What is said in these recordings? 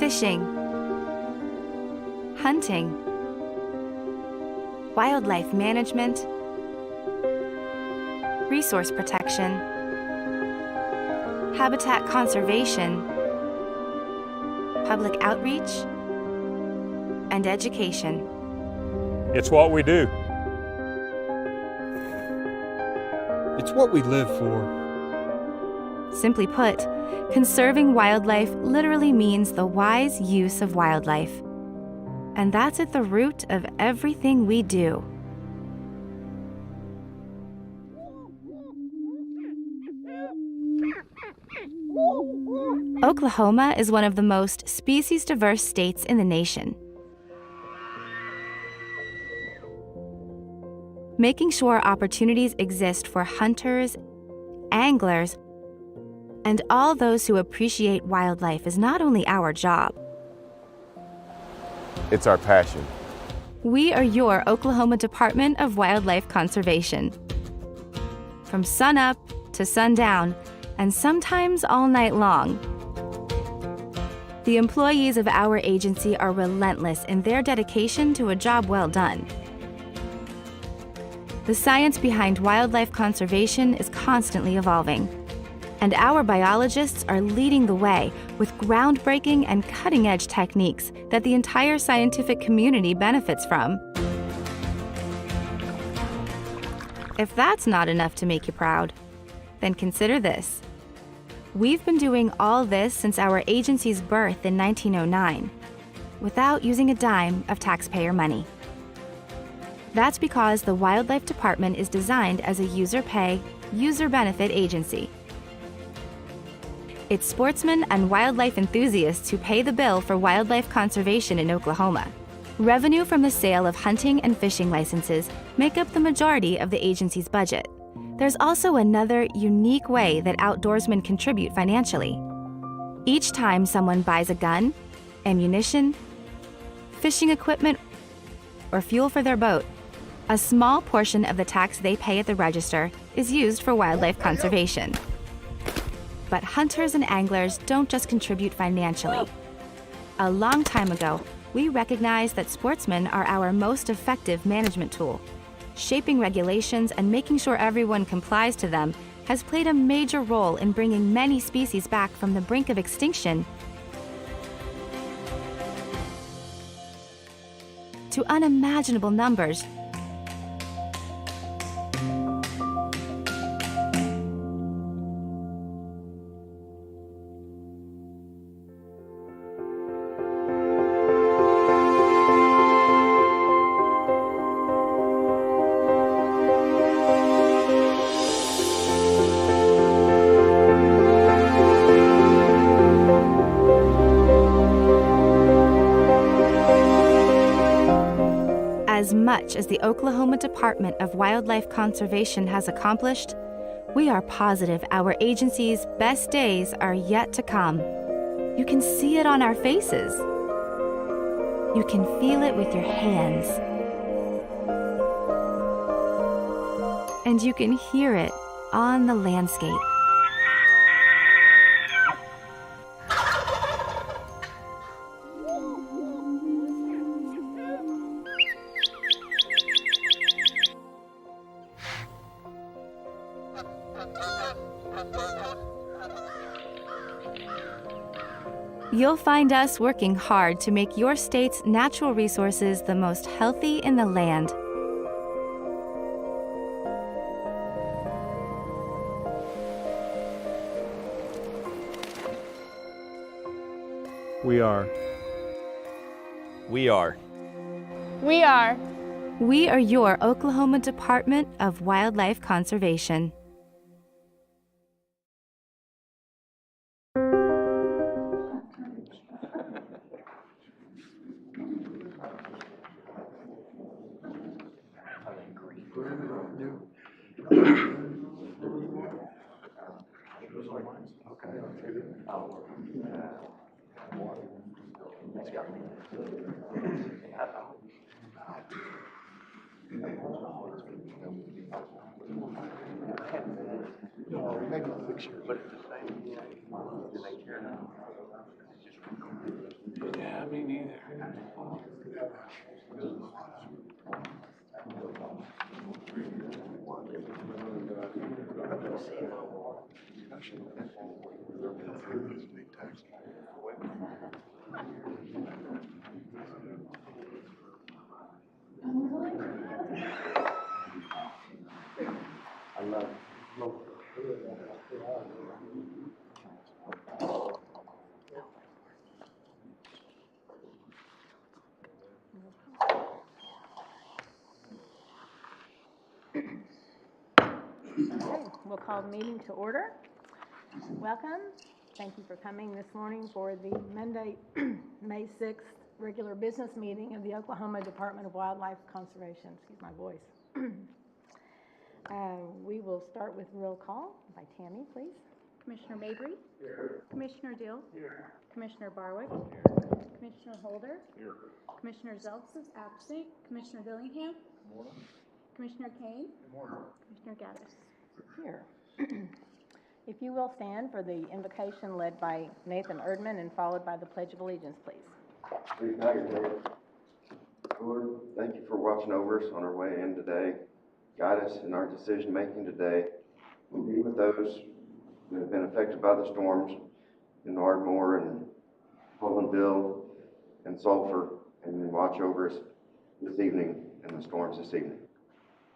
fishing, hunting, wildlife management, resource protection, habitat conservation, public outreach, and education. It's what we do. It's what we live for. Simply put, conserving wildlife literally means the wise use of wildlife. And that's at the root of everything we do. Oklahoma is one of the most species-diverse states in the nation. Making sure opportunities exist for hunters, anglers, and all those who appreciate wildlife is not only our job. It's our passion. We are your Oklahoma Department of Wildlife Conservation. From sunup to sundown, and sometimes all night long. The employees of our agency are relentless in their dedication to a job well done. The science behind wildlife conservation is constantly evolving, and our biologists are leading the way with groundbreaking and cutting-edge techniques that the entire scientific community benefits from. If that's not enough to make you proud, then consider this. We've been doing all this since our agency's birth in 1909, without using a dime of taxpayer money. That's because the Wildlife Department is designed as a user-pay, user-benefit agency. It's sportsmen and wildlife enthusiasts who pay the bill for wildlife conservation in Oklahoma. Revenue from the sale of hunting and fishing licenses make up the majority of the agency's budget. There's also another unique way that outdoorsmen contribute financially. Each time someone buys a gun, ammunition, fishing equipment, or fuel for their boat, a small portion of the tax they pay at the register is used for wildlife conservation. But hunters and anglers don't just contribute financially. A long time ago, we recognized that sportsmen are our most effective management tool. Shaping regulations and making sure everyone complies to them has played a major role in bringing many species back from the brink of extinction to unimaginable numbers. As much as the Oklahoma Department of Wildlife Conservation has accomplished, we are positive our agency's best days are yet to come. You can see it on our faces. You can feel it with your hands. And you can hear it on the landscape. You'll find us working hard to make your state's natural resources the most healthy in the land. We are. We are. We are. We are your Oklahoma Department of Wildlife Conservation. Me neither. Okay, we'll call the meeting to order. Welcome. Thank you for coming this morning for the Monday, May 6th regular business meeting of the Oklahoma Department of Wildlife Conservation. Excuse my voice. We will start with roll call by Tammy, please. Commissioner Mabry. Here. Commissioner Dill. Here. Commissioner Barwick. Here. Commissioner Holder. Here. Commissioner Zeltz is absent. Commissioner Dillingham. Good morning. Commissioner Kane. Good morning. Commissioner Gaddis. Here. If you will stand for the invocation led by Nathan Erdman and followed by the Pledge of Allegiance, please. Please bow your head. Lord, thank you for watching over us on our way in today. Guide us in our decision making today. Be with those that have been affected by the storms in Ardmore and Hollandville and Sulphur, and then watch over us this evening and the storms this evening.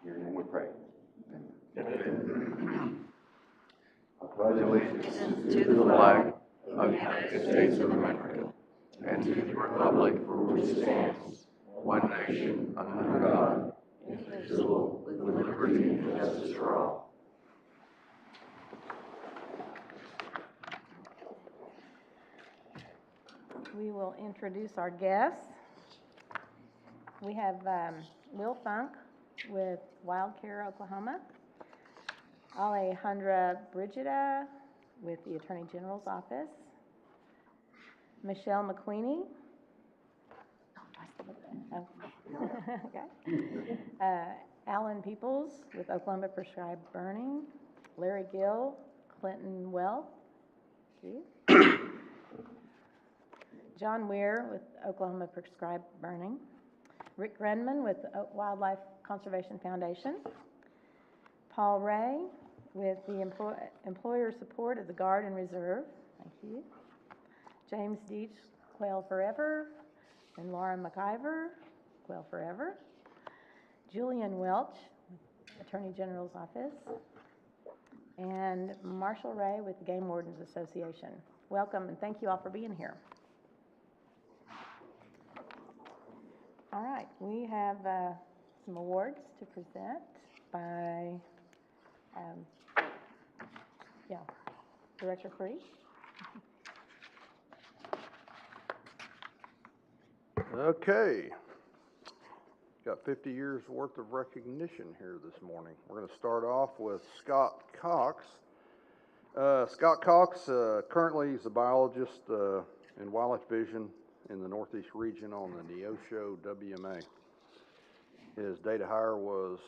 In your name we pray. Amen. I pledge allegiance to the flag of the United States of America and to the republic for which it stands, one nation, under God, indivisible, with liberty and justice for all. We will introduce our guests. We have Will Funk with Wild Care Oklahoma, Alejandra Brigida with the Attorney General's Office, Michelle McQueenie, okay. Alan Peoples with Oklahoma Prescribed Burning, Larry Gill, Clinton Wealth, John Weir with Oklahoma Prescribed Burning, Rick Renman with Wildlife Conservation Foundation, Paul Ray with the Employer Support of the Guard and Reserve, thank you, James Deach, Quail Forever, and Laura McIver, Quail Forever, Julian Welch, Attorney General's Office, and Marshall Ray with the Game Wardens Association. Welcome, and thank you all for being here. All right, we have some awards to present by, Director Free. Okay. Got 50 years worth of recognition here this morning. We're going to start off with Scott Cox. Scott Cox currently is a biologist in wildlife vision in the Northeast region on the Neosho WMA. His date of hire was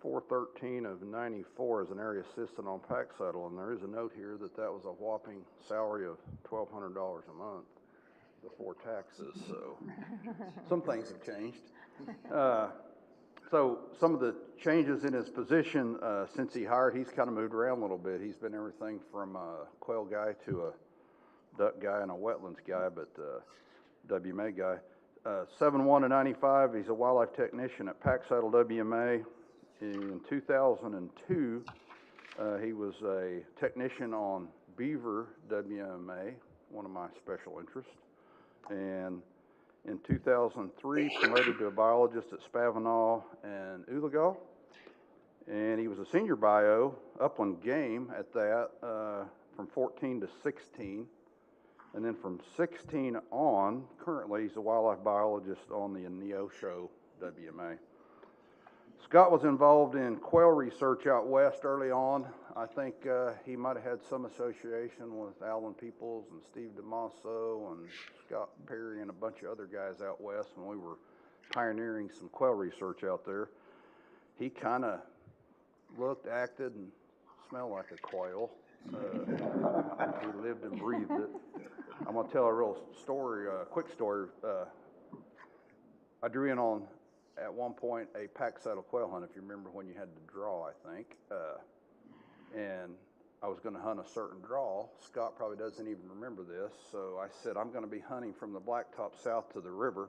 4/13 of 94 as an area assistant on pack settle, and there is a note here that was a whopping salary of $1,200 a month before taxes, so some things have changed. So some of the changes in his position since he hired, he's kind of moved around a little bit. He's been everything from a quail guy to a duck guy and a wetlands guy, but WMA guy. 7/1 of 95, he's a wildlife technician at Pack Saddle WMA. In 2002, he was a technician on Beaver WMA, one of my special interests. And in 2003, promoted to a biologist at Spavinaw and Oologah. And he was a senior bio, upland game at that, from 14 to 16. And then from 16 on, currently he's a wildlife biologist on the Neosho WMA. Scott was involved in quail research out west early on. I think he might have had some association with Alan Peoples and Steve DeMasso and Scott Perry and a bunch of other guys out west when we were pioneering some quail research out there. He kind of looked, acted, and smelled like a quail. He lived and breathed it. I'm gonna tell a real story, quick story. I drew in on, at one point, a pack saddle quail hunt, if you remember when you had to draw, I think. And I was gonna hunt a certain draw. Scott probably doesn't even remember this, so I said, I'm gonna be hunting from the blacktop south to the river,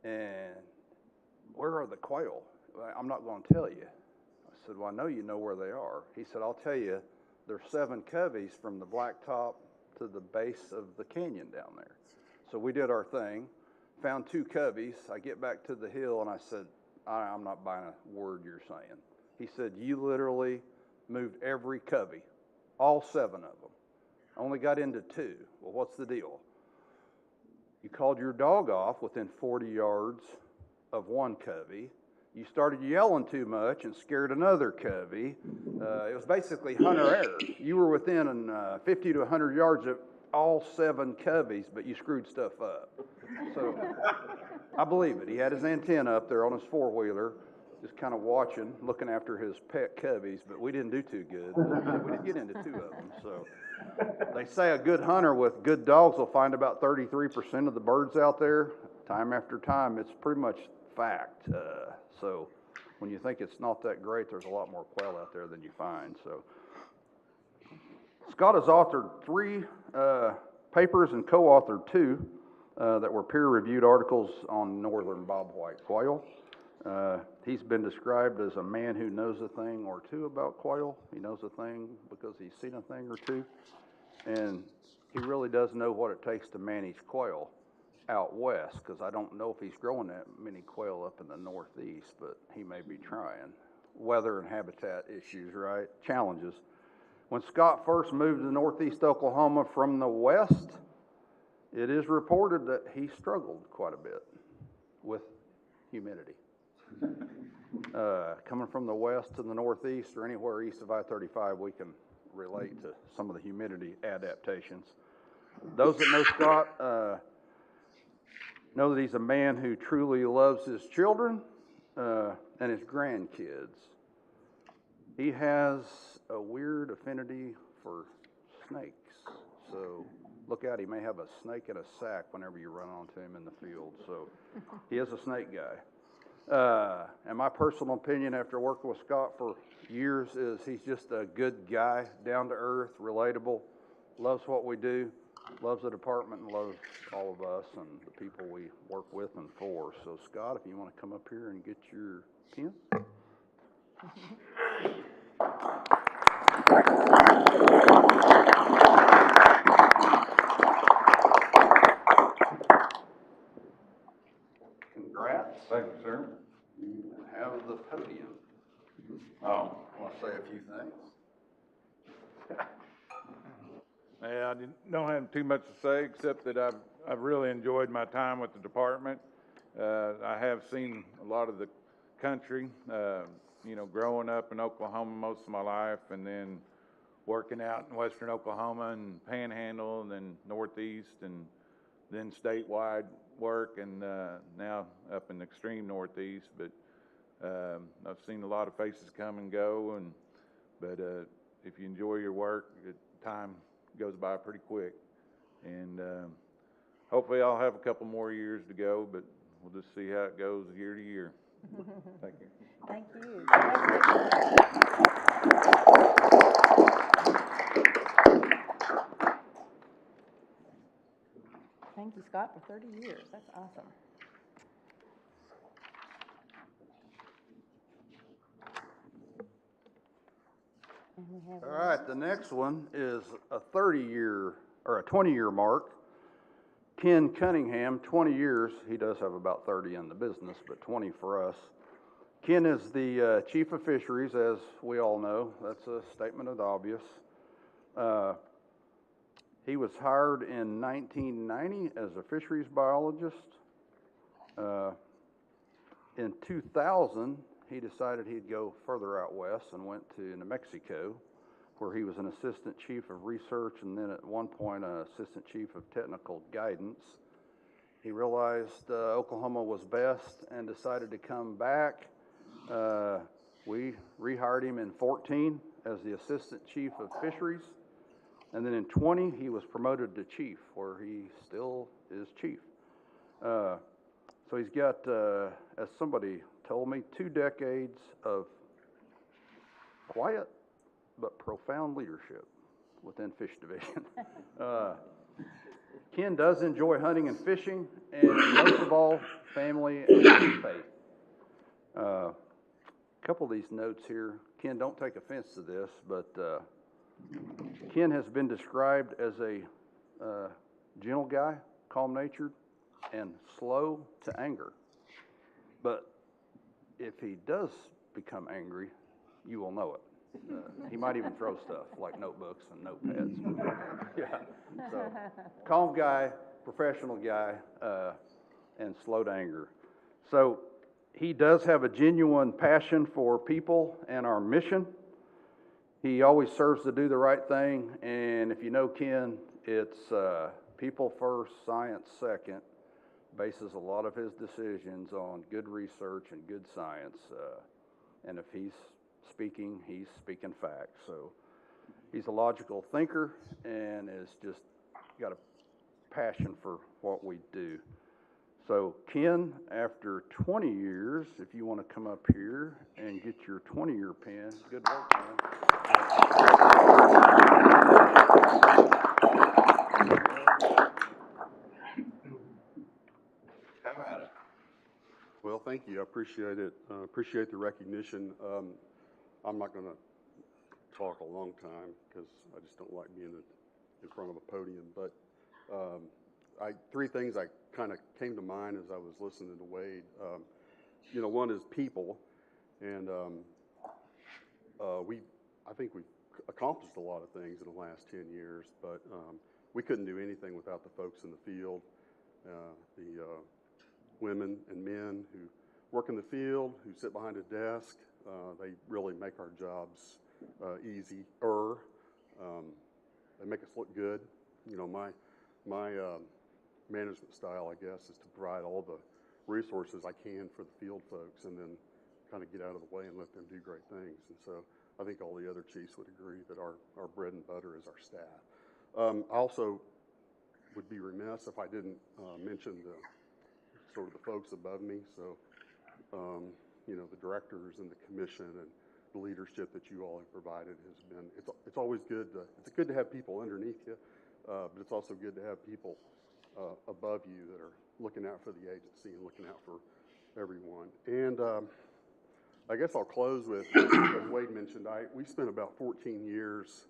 and where are the quail? I'm not gonna tell you. I said, well, I know you know where they are. He said, I'll tell you, there's 7 coveys from the blacktop to the base of the canyon down there. So we did our thing, found 2 coveys. I get back to the hill and I said, I'm not buying a word you're saying. He said, you literally moved every covey, all 7 of them. I only got into 2. Well, what's the deal? You called your dog off within 40 yards of 1 covey. You started yelling too much and scared another covey. It was basically hunter error. You were within 50 to 100 yards of all 7 coveys, but you screwed stuff up. So I believe it. He had his antenna up there on his 4-wheeler, just kind of watching, looking after his pet coveys, but we didn't do too good. We did get into 2 of them. So they say a good hunter with good dogs will find about 33% of the birds out there. Time after time, it's pretty much fact. So when you think it's not that great, there's a lot more quail out there than you find. So Scott has authored 3 papers and co-authored 2 that were peer-reviewed articles on northern bobwhite quail. He's been described as a man who knows a thing or 2 about quail. He knows a thing because he's seen a thing or 2. And he really does know what it takes to manage quail out west, because I don't know if he's growing that many quail up in the northeast, but he may be trying. Weather and habitat issues, right? Challenges. When Scott first moved to northeast Oklahoma from the west, it is reported that he struggled quite a bit with humidity. Coming from the west to the northeast or anywhere east of I-35, we can relate to some of the humidity adaptations. Those that know Scott know that he's a man who truly loves his children and his grandkids. He has a weird affinity for snakes, so look out, he may have a snake in a sack whenever you run onto him in the field. So he is a snake guy. And my personal opinion after working with Scott for years is he's just a good guy, down to earth, relatable, loves what we do, loves the department, and loves all of us and the people we work with and for. So Scott, if you want to come up here and get your pen. Congrats. Thank you, sir. You have the podium. Oh, I want to say a few things. yeah, don't have too much to say except that I've really enjoyed my time with the department. I have seen a lot of the country, growing up in Oklahoma most of my life, and then working out in western Oklahoma and Panhandle, and then Northeast, and then statewide work, and now up in the extreme Northeast. But I've seen a lot of faces come and go, but if you enjoy your work, time goes by pretty quick. And hopefully I'll have a couple more years to go, but we'll just see how it goes year to year. Thank you. Thank you. Thank you, Scott, for 30 years. That's awesome. And we have All right, the next one is a 30-year or a 20-year mark. Ken Cunningham, 20 years. He does have about 30 in the business, but 20 for us. Ken is the chief of fisheries, as we all know. That's a statement of the obvious. He was hired in 1990 as a fisheries biologist. In 2000, he decided he'd go further out west and went to New Mexico, where he was an assistant chief of research and then at one point an assistant chief of technical guidance. He realized Oklahoma was best and decided to come back. We rehired him in 14 as the assistant chief of fisheries. And then in 20, he was promoted to chief, where he still is chief. So he's got, as somebody told me, 2 decades of quiet but profound leadership within Fish Division. Ken does enjoy hunting and fishing, and most of all, family and faith. A couple of these notes here. Ken, don't take offense to this, but Ken has been described as a gentle guy, calm-natured, and slow to anger. But if he does become angry, you will know it. He might even throw stuff like notebooks and notepads. Yeah. So, calm guy, professional guy, and slow to anger. So, he does have a genuine passion for people and our mission. He always serves to do the right thing, and if you know Ken, it's people first, science second. Bases a lot of his decisions on good research and good science, and if he's speaking facts. So he's a logical thinker and has just got a passion for what we do. So Ken, after 20 years, if you want to come up here and get your 20-year pin, good work, man. Have at it. Well, thank you. I appreciate it. Appreciate the recognition. I'm not going to talk a long time because I just don't like being in front of a podium. But 3 things I kind of came to mind as I was listening to Wade. One is people, and I think we've accomplished a lot of things in the last 10 years, but we couldn't do anything without the folks in the field, the women and men who work in the field, who sit behind a desk. They really make our jobs easier. They make us look good. My management style, I guess, is to provide all the resources I can for the field folks and then kind of get out of the way and let them do great things. And so I think all the other chiefs would agree that our bread and butter is our staff. I also would be remiss if I didn't mention the folks above me. So, the directors and the commission and the leadership that you all have provided has been, it's always good it's good to have people underneath you, but it's also good to have people above you that are looking out for the agency and looking out for everyone. And I guess I'll close with, as Wade mentioned, we spent about 14 years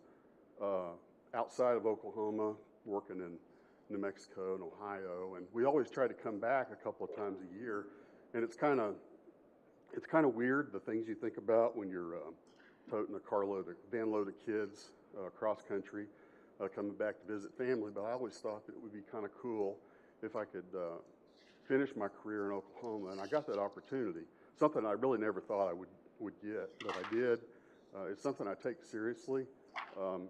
outside of Oklahoma working in New Mexico and Ohio, and we always try to come back a couple of times a year, and it's kind of weird, the things you think about when you're toting a van load of kids cross country, coming back to visit family. But I always thought that it would be kind of cool if I could finish my career in Oklahoma, and I got that opportunity. Something I really never thought I would get, but I did. It's something I take seriously. I'm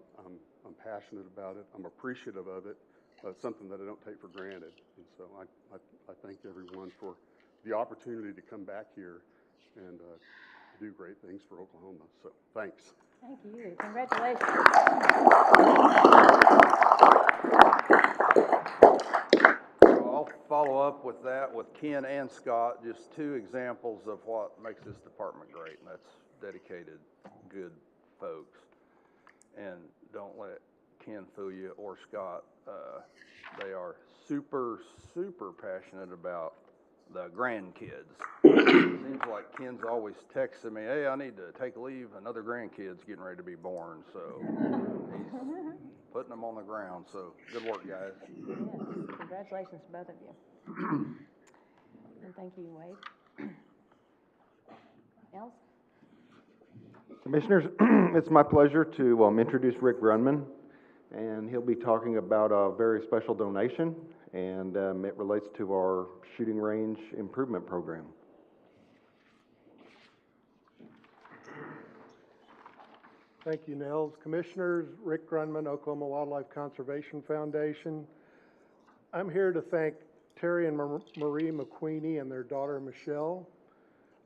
passionate about it. I'm appreciative of it. It's something that I don't take for granted. And so I thank everyone for the opportunity to come back here and do great things for Oklahoma. So thanks. Thank you. Congratulations. So I'll follow up with that with Ken and Scott, just 2 examples of what makes this department great, and that's dedicated, good folks. And don't let Ken fool you or Scott. They are super, super passionate about the grandkids. Seems like Ken's always texting me, hey, I need to take leave. Another grandkid's getting ready to be born. So he's putting them on the ground. So good work, guys. Yes. Congratulations to both of you. And thank you, Wade. Els? Commissioners, it's my pleasure to introduce Rick Grunman, and he'll be talking about a very special donation, and it relates to our shooting range improvement program. Thank you, Nels. Commissioners, Rick Grunman, Oklahoma Wildlife Conservation Foundation. I'm here to thank Terry and Marie McQueenie and their daughter Michelle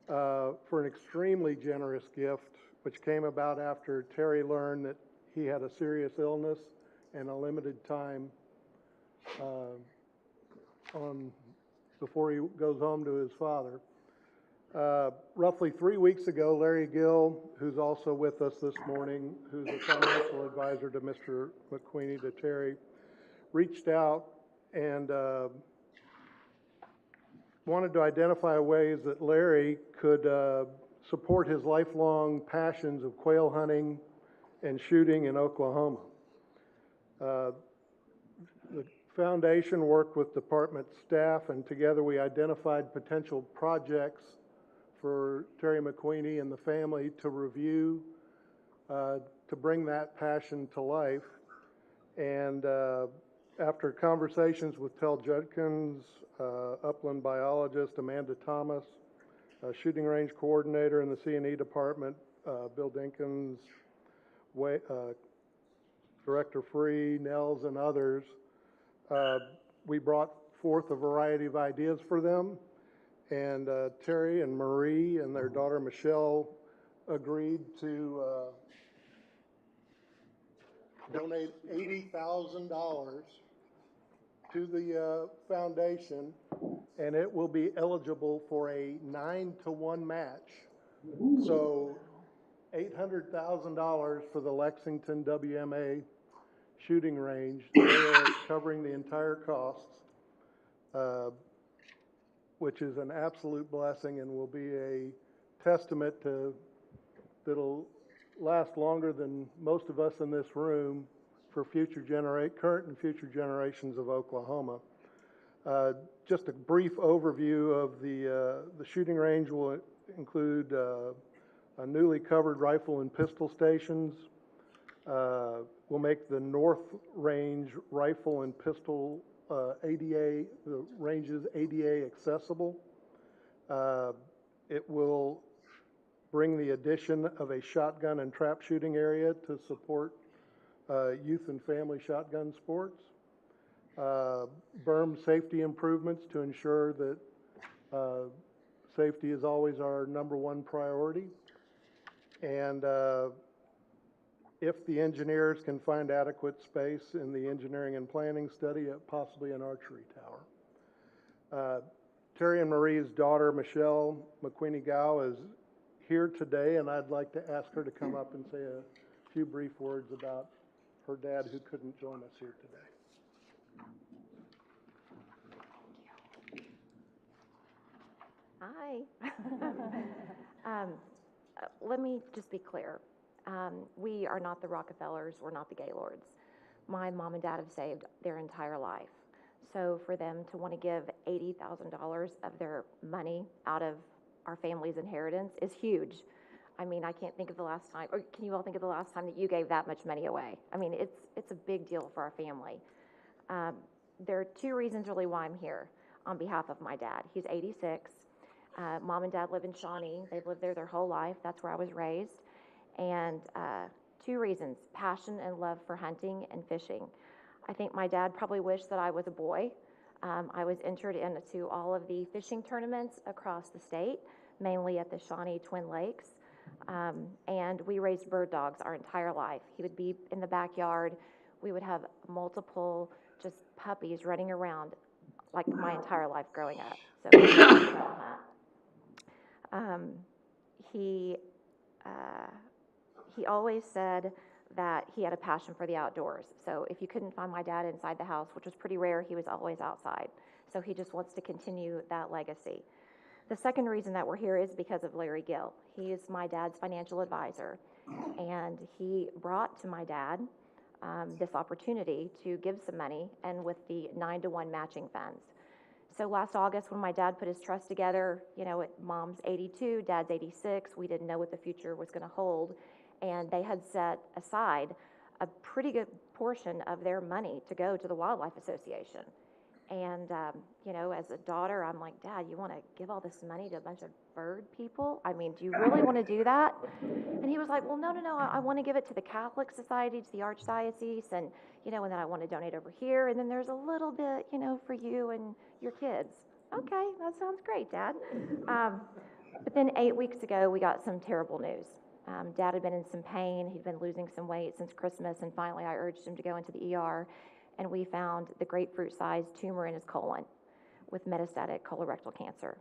for an extremely generous gift, which came about after Terry learned that he had a serious illness and a limited time before he goes home to his father. Roughly 3 weeks ago, Larry Gill, who's also with us this morning, who's a financial advisor to Mr. McQueenie, to Terry, reached out and wanted to identify ways that Larry could support his lifelong passions of quail hunting and shooting in Oklahoma. The foundation worked with department staff, and together we identified potential projects for Terry McQueenie and the family to review, to bring that passion to life. And after conversations with Tel Judkins, upland biologist Amanda Thomas, shooting range coordinator in the C&E department, Bill Dinkins, Director Free, Nels, and others, we brought forth a variety of ideas for them. And Terry and Marie and their daughter Michelle agreed to donate $80,000 to the foundation, and it will be eligible for a 9-to-1 match. So $800,000 for the Lexington WMA shooting range. They are covering the entire costs, which is an absolute blessing and will be a testament to that'll last longer than most of us in this room for current and future generations of Oklahoma. Just a brief overview of the shooting range will include a newly covered rifle and pistol stations. We'll make the North Range rifle and pistol ADA, the ranges ADA accessible. It will bring the addition of a shotgun and trap shooting area to support youth and family shotgun sports. Berm safety improvements to ensure that safety is always our #1 priority. And if the engineers can find adequate space in the engineering and planning study, possibly an archery tower. Terry and Marie's daughter, Michelle McQueenie Gow, is here today, and I'd like to ask her to come up and say a few brief words about her dad who couldn't join us here today. Hi. Let me just be clear. We are not the Rockefellers. We're not the Gaylords. My mom and dad have saved their entire life. So for them to want to give $80,000 of their money out of our family's inheritance is huge. I mean, I can't think of the last time, or can you all think of the last time that you gave that much money away? I mean, it's a big deal for our family. There are 2 reasons really why I'm here on behalf of my dad. He's 86. Mom and dad live in Shawnee. They've lived there their whole life. That's where I was raised. And 2 reasons: passion and love for hunting and fishing. I think my dad probably wished that I was a boy. I was entered into all of the fishing tournaments across the state, mainly at the Shawnee Twin Lakes. And we raised bird dogs our entire life. He would be in the backyard. We would have multiple just puppies running around like my entire life growing up. So he always said that he had a passion for the outdoors. So if you couldn't find my dad inside the house, which was pretty rare, he was always outside. So he just wants to continue that legacy. The second reason that we're here is because of Larry Gill. He is my dad's financial advisor, and he brought to my dad this opportunity to give some money, and with the 9-to-1 matching funds. So last August, when my dad put his trust together, mom's 82, dad's 86, we didn't know what the future was going to hold, and they had set aside a pretty good portion of their money to go to the Wildlife Association. And, as a daughter, I'm like, Dad, you want to give all this money to a bunch of bird people? I mean, do you really want to do that? And he was like, well, no, I want to give it to the Catholic Society, to the Archdiocese, and, and then I want to donate over here, and then there's a little bit, for you and your kids. Okay, that sounds great, Dad. But then 8 weeks ago, we got some terrible news. Dad had been in some pain. He'd been losing some weight since Christmas, and finally I urged him to go into the ER, and we found the grapefruit-sized tumor in his colon with metastatic colorectal cancer.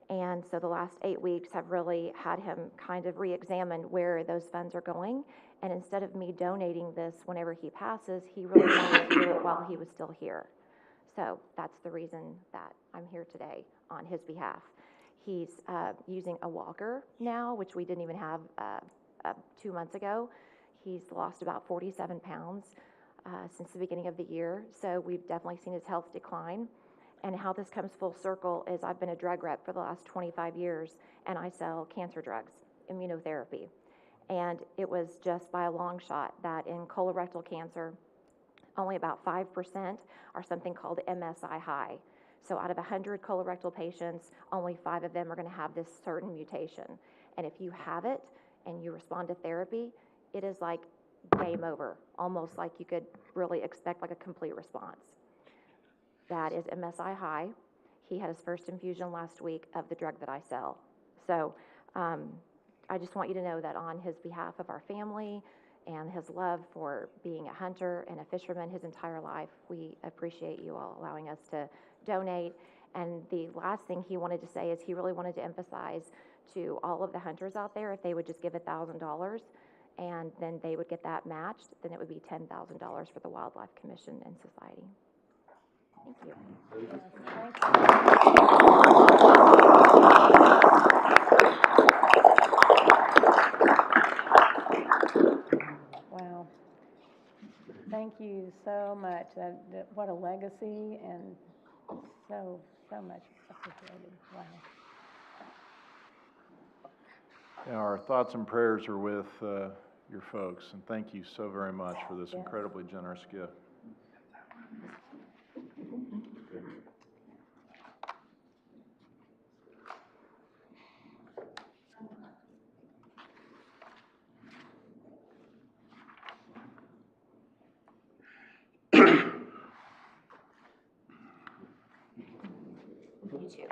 And so the last 8 weeks have really had him kind of re-examine where those funds are going. And instead of me donating this whenever he passes, he really wanted to do it while he was still here. So that's the reason that I'm here today on his behalf. He's using a walker now, which we didn't even have 2 months ago. He's lost about 47 pounds since the beginning of the year. So we've definitely seen his health decline. And how this comes full circle is I've been a drug rep for the last 25 years, and I sell cancer drugs, immunotherapy. And it was just by a long shot that in colorectal cancer, only about 5% are something called MSI high. So out of 100 colorectal patients, only 5 of them are going to have this certain mutation. And if you have it and you respond to therapy, it is like game over, almost like you could really expect like a complete response. That is MSI high. He had his first infusion last week of the drug that I sell. So I just want you to know that on his behalf of our family and his love for being a hunter and a fisherman his entire life, we appreciate you all allowing us to donate. And the last thing he wanted to say is he really wanted to emphasize to all of the hunters out there, if they would just give $1,000 and then they would get that matched, then it would be $10,000 for the Wildlife Commission and Society. Thank you. Wow. Thank you so much. What a legacy, and so much appreciated. Wow. Yeah, our thoughts and prayers are with your folks, and thank you so very much for this incredibly generous gift. You too.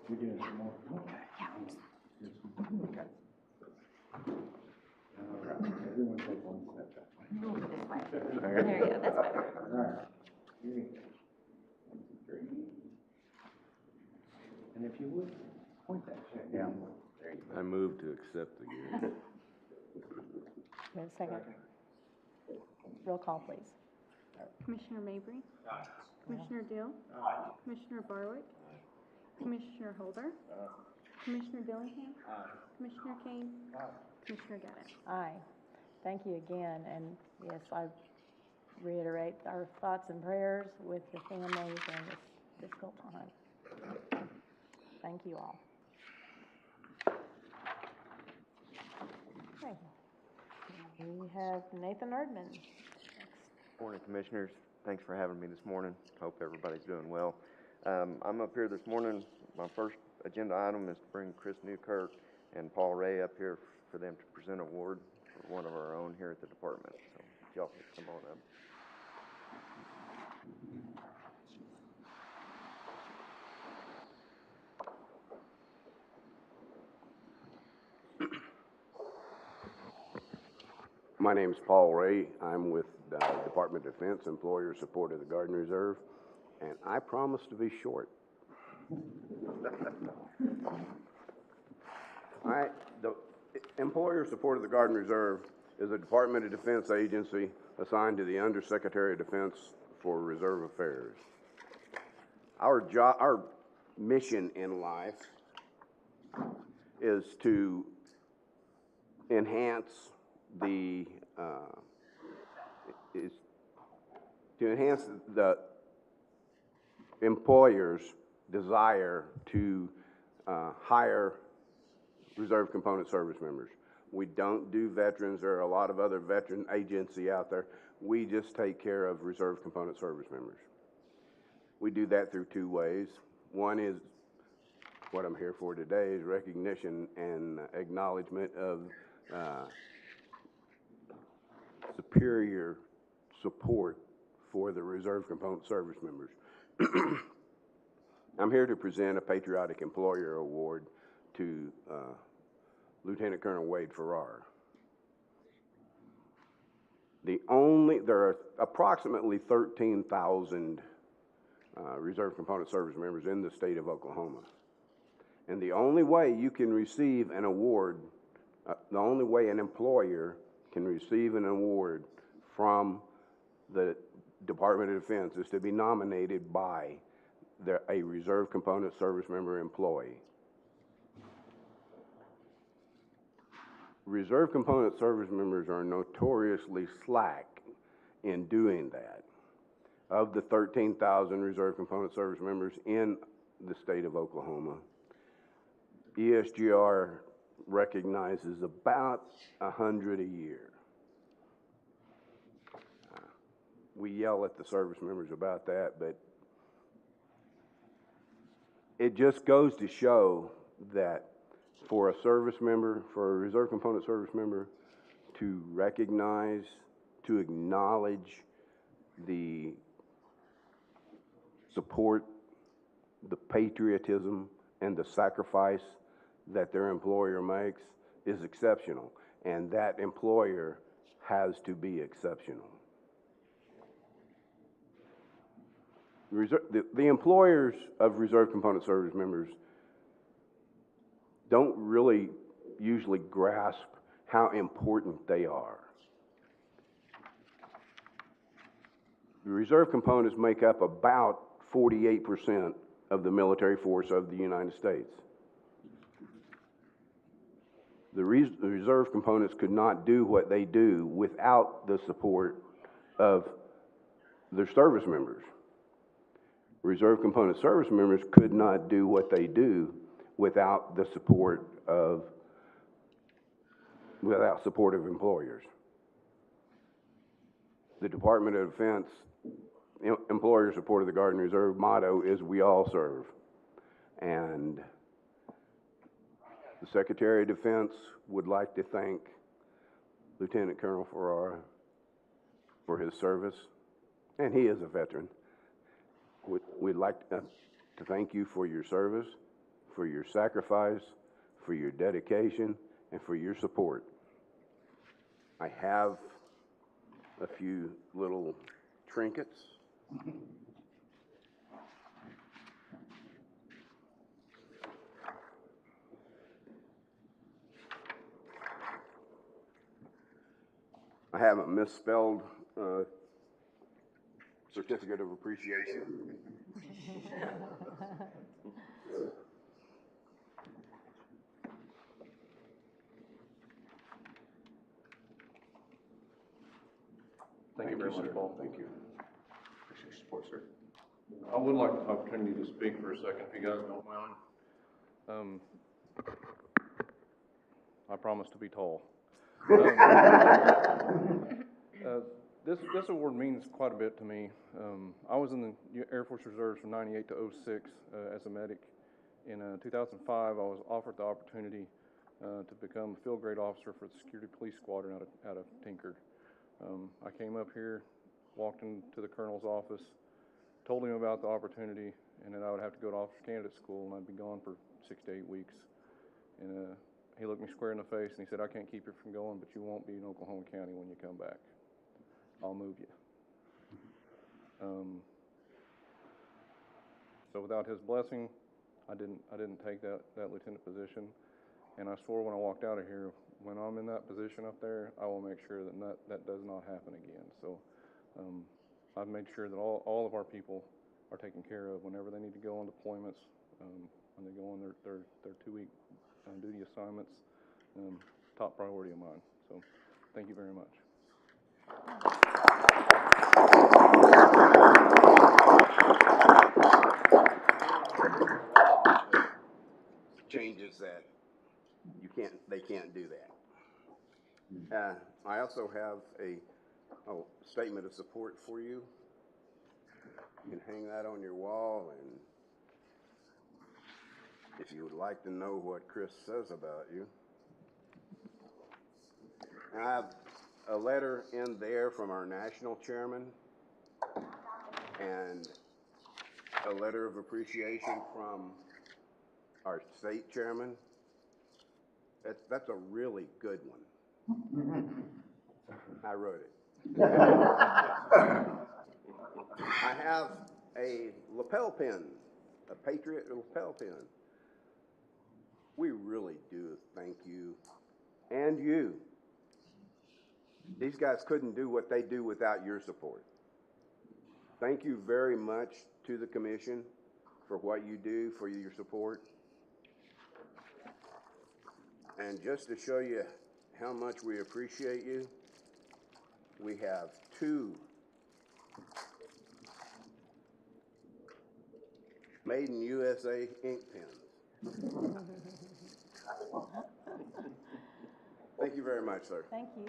We doing some more? Yeah. Okay. All right. Everyone take one step back. This way. There you go. That's better. All right. And if you would, point that check down. There you go. I move to accept the gift. Wait a second. Roll call, please. Commissioner Mabry? Aye. Commissioner Dill? Aye. Commissioner Barwick? Commissioner Holder? Commissioner Dillingham? Commissioner Kane? Commissioner Gaddis? Aye. Thank you again, and yes, I reiterate our thoughts and prayers with your families during this difficult time. Thank you all. Okay. We have Nathan Erdman. Morning, Commissioners. Thanks for having me this morning. Hope everybody's doing well. I'm up here this morning. My first agenda item is to bring Chris Newkirk and Paul Ray up here for them to present an award for one of our own here at the department. So y'all can come on up. My name is Paul Ray. I'm with the Department of Defense, Employer Support of the Guard and Reserve, and I promise to be short. All right, the Employer Support of the Guard and Reserve is a Department of Defense agency assigned to the Undersecretary of Defense for Reserve Affairs. Our mission in life is to enhance the employer's desire to hire reserve component service members. We don't do veterans. There are a lot of other veteran agencies out there. We just take care of reserve component service members. We do that through 2 ways. One is what I'm here for today is recognition and acknowledgement of superior support for the reserve component service members. I'm here to present a Patriotic Employer Award to Lieutenant Colonel Wade Farrar. There are approximately 13,000 Reserve Component Service members in the state of Oklahoma. And the only way you can receive an award, the only way an employer can receive an award from the Department of Defense is to be nominated by a Reserve Component Service member employee. Reserve Component Service members are notoriously slack in doing that. Of the 13,000 Reserve Component Service members in the state of Oklahoma, ESGR recognizes about 100 a year. We yell at the service members about that, but it just goes to show that for a service member, for a Reserve Component Service member to recognize, to acknowledge the support, the patriotism, and the sacrifice that their employer makes is exceptional, and that employer has to be exceptional. The employers of Reserve Component Service members don't really usually grasp how important they are. The Reserve components make up about 48% of the military force of the United States. The Reserve components could not do what they do without the support of their service members. Reserve Component Service members could not do what they do without the support of employers. The Department of Defense Employer Support of the Guard and Reserve motto is "We all serve," and the Secretary of Defense would like to thank Lieutenant Colonel Farrar for his service, and he is a veteran. We'd like to thank you for your service, for your sacrifice, for your dedication, and for your support. I have a few little trinkets. I have a misspelled certificate of appreciation. Thank you very much, Paul. Thank you. Appreciate your support, sir. I would like the opportunity to speak for a second, if you guys don't mind. I promise to be tall. This award means quite a bit to me. I was in the Air Force Reserves from '98 to '06 as a medic. In 2005, I was offered the opportunity to become a field grade officer for the Security Police Squadron out of Tinker. I came up here, walked into the colonel's office, told him about the opportunity, and that I would have to go to officer candidate school, and I'd be gone for 6 to 8 weeks. And he looked me square in the face, and he said, "I can't keep you from going, but you won't be in Oklahoma County when you come back. I'll move you." So without his blessing, I didn't take that lieutenant position, and I swore when I walked out of here, when I'm in that position up there, I will make sure that does not happen again. So I've made sure that all of our people are taken care of whenever they need to go on deployments, when they go on their 2-week duty assignments. Top priority of mine. So thank you very much. Changes that they can't do that. I also have a statement of support for you. You can hang that on your wall, and if you would like to know what Chris says about you. I have a letter in there from our national chairman, and a letter of appreciation from our state chairman. That's a really good one. I wrote it. I have a lapel pin, a Patriot lapel pin. We really do thank you, and you. These guys couldn't do what they do without your support. Thank you very much to the commission for what you do, for your support. And just to show you how much we appreciate you, we have 2 Made in USA ink pens. Thank you very much, sir. Thank you.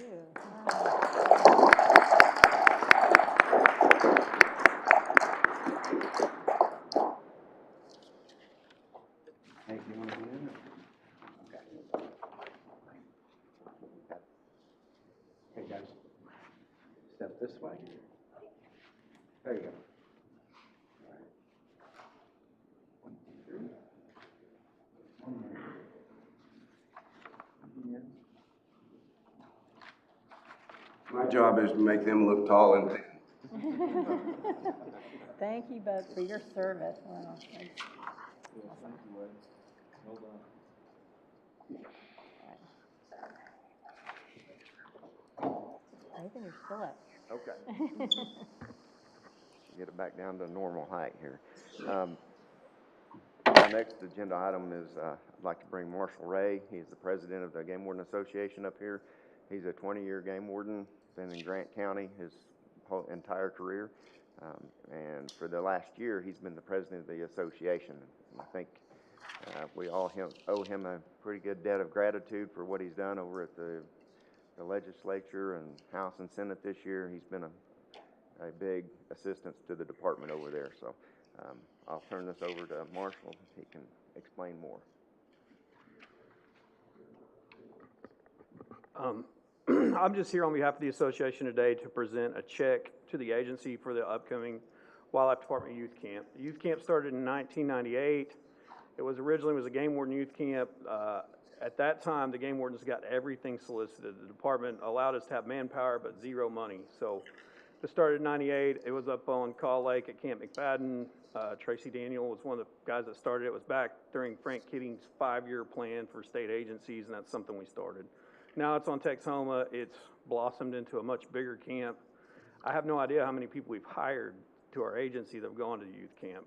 Hey, you want to do it? Okay. Hey, guys. Step this way. There you go. One, two, three. One more. My job is to make them look tall and thin. Thank you both for your service. Wow. Thank you, Wade. Well done. Nathan, you're still up. Okay. Get it back down to normal height here. Our next agenda item is, I'd like to bring Marshall Ray. He's the president of the Game Warden Association up here. He's a 20-year game warden, been in Grant County his whole entire career. And for the last year, he's been the president of the association. I think we all owe him a pretty good debt of gratitude for what he's done over at the legislature and House and Senate this year. He's been a big assistance to the department over there. So I'll turn this over to Marshall. He can explain more. I'm just here on behalf of the association today to present a check to the agency for the upcoming Wildlife Department Youth Camp. The youth camp started in 1998. It was originally a game warden youth camp. At that time, the game wardens got everything solicited. The department allowed us to have manpower but zero money. So it started in 98. It was up on Call Lake at Camp McFadden. Tracy Daniel was one of the guys that started it. It was back during Frank Kitting's 5-year plan for state agencies, and that's something we started. Now it's on Texoma. It's blossomed into a much bigger camp. I have no idea how many people we've hired to our agency that have gone to the youth camp.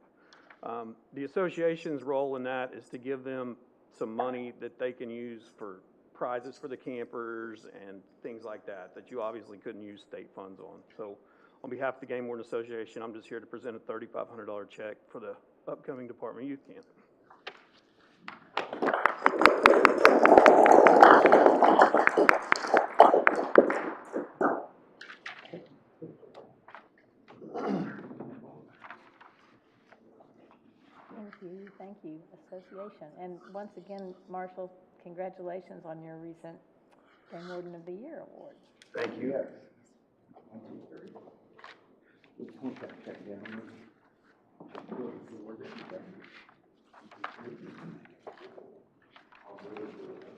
The association's role in that is to give them some money that they can use for prizes for the campers and things like that you obviously couldn't use state funds on. So on behalf of the Game Warden Association, I'm just here to present a $3,500 check for the upcoming Department Youth Camp. Thank you, association. And once again, Marshall, congratulations on your recent Game Warden of the Year award. Thank you. 1, 2, 3. Put that check down.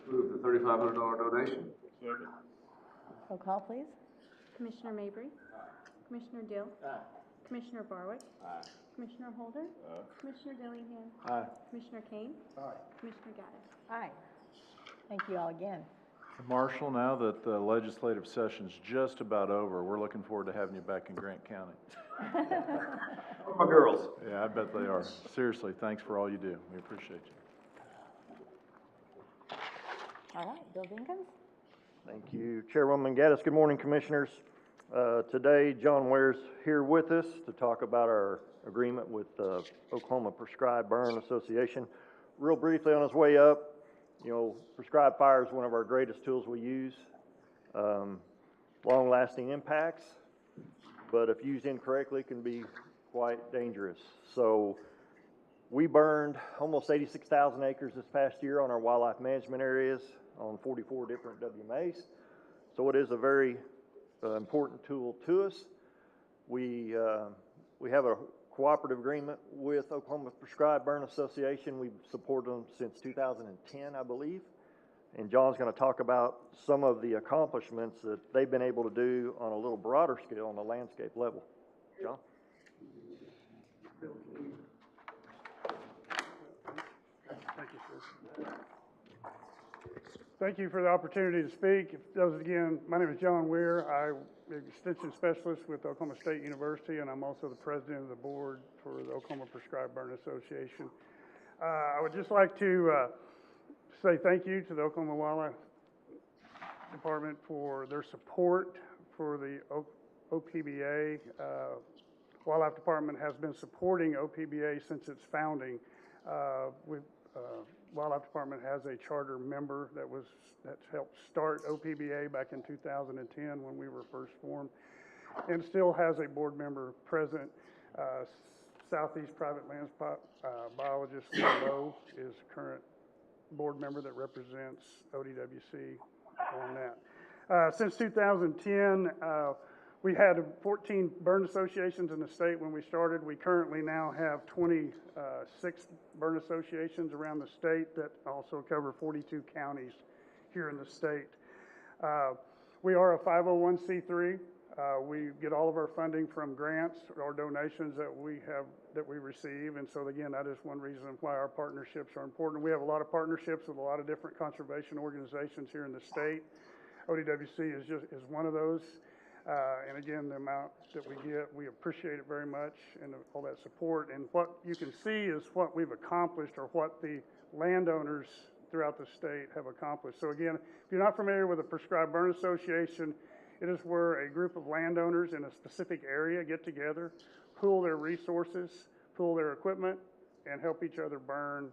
Approve the $3,500 donation. Roll call, please. Commissioner Mabry? Commissioner Dill? Commissioner Barwick? Commissioner Holder? Commissioner Dillingham? Aye. Commissioner Kane? Commissioner Gaddis? Aye. Thank you all again. Marshall, now that the legislative session's just about over, we're looking forward to having you back in Grant County. My girls. Yeah, I bet they are. Seriously, thanks for all you do. We appreciate you. All right, Bill Dinkins? Thank you, Chairwoman Gaddis. Good morning, Commissioners. Today, John Ware's here with us to talk about our agreement with the Oklahoma Prescribed Burn Association. Real briefly on his way up, you know, prescribed fire is one of our greatest tools we use. Long-lasting impacts, but if used incorrectly, can be quite dangerous. So we burned almost 86,000 acres this past year on our wildlife management areas on 44 different WMAs. So it is a very important tool to us. We have cooperative agreement with Oklahoma Prescribed Burn Association. We've supported them since 2010, I believe. And John's going to talk about some of the accomplishments that they've been able to do on a little broader scale on the landscape level. John? Thank you, sir. Thank you for the opportunity to speak. Those again, my name is John Weir. I'm an extension specialist with Oklahoma State University, and I'm also the president of the board for the Oklahoma Prescribed Burn Association. I would just like to say thank you to the Oklahoma Wildlife Department for their support for the OPBA. Wildlife Department has been supporting OPBA since its founding. Wildlife Department has a charter member that helped start OPBA back in 2010 when we were first formed, and still has a board member present. Southeast Private Lands biologist Lee Lowe is current board member that represents ODWC on that. Since 2010, we had 14 burn associations in the state when we started. We currently now have 26 burn associations around the state that also cover 42 counties here in the state. We are a 501c3. We get all of our funding from grants or donations that we receive, and so again, that is one reason why our partnerships are important. We have a lot of partnerships with a lot of different conservation organizations here in the state. ODWC is one of those. And again, the amount that we get, we appreciate it very much, and all that support. And what you can see is what we've accomplished, or what the landowners throughout the state have accomplished. So again, if you're not familiar with the Prescribed Burn Association, it is where a group of landowners in a specific area get together, pool their resources, pool their equipment, and help each other burn,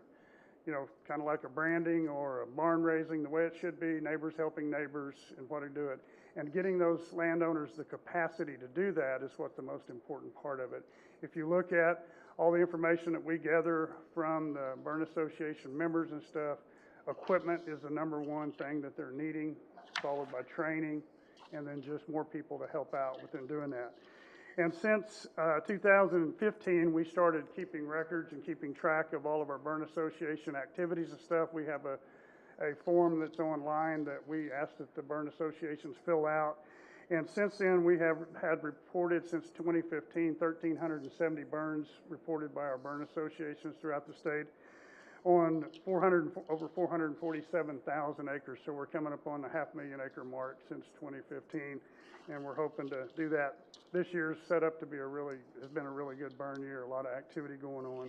kind of like a branding or a barn raising, the way it should be, neighbors helping neighbors and what to do it. And getting those landowners the capacity to do that is what's the most important part of it. If you look at all the information that we gather from the Burn Association members and stuff, equipment is the number one thing that they're needing, followed by training, and then just more people to help out with them doing that. And since 2015, we started keeping records and keeping track of all of our Burn Association activities and stuff. We have a form that's online that we ask that the burn associations fill out. And since then, we have had reported, since 2015, 1,370 burns reported by our burn associations throughout the state on over 447,000 acres. So we're coming up on the 500,000 acre mark since 2015. And we're hoping to do that. This year's set up to be has been a really good burn year, a lot of activity going on.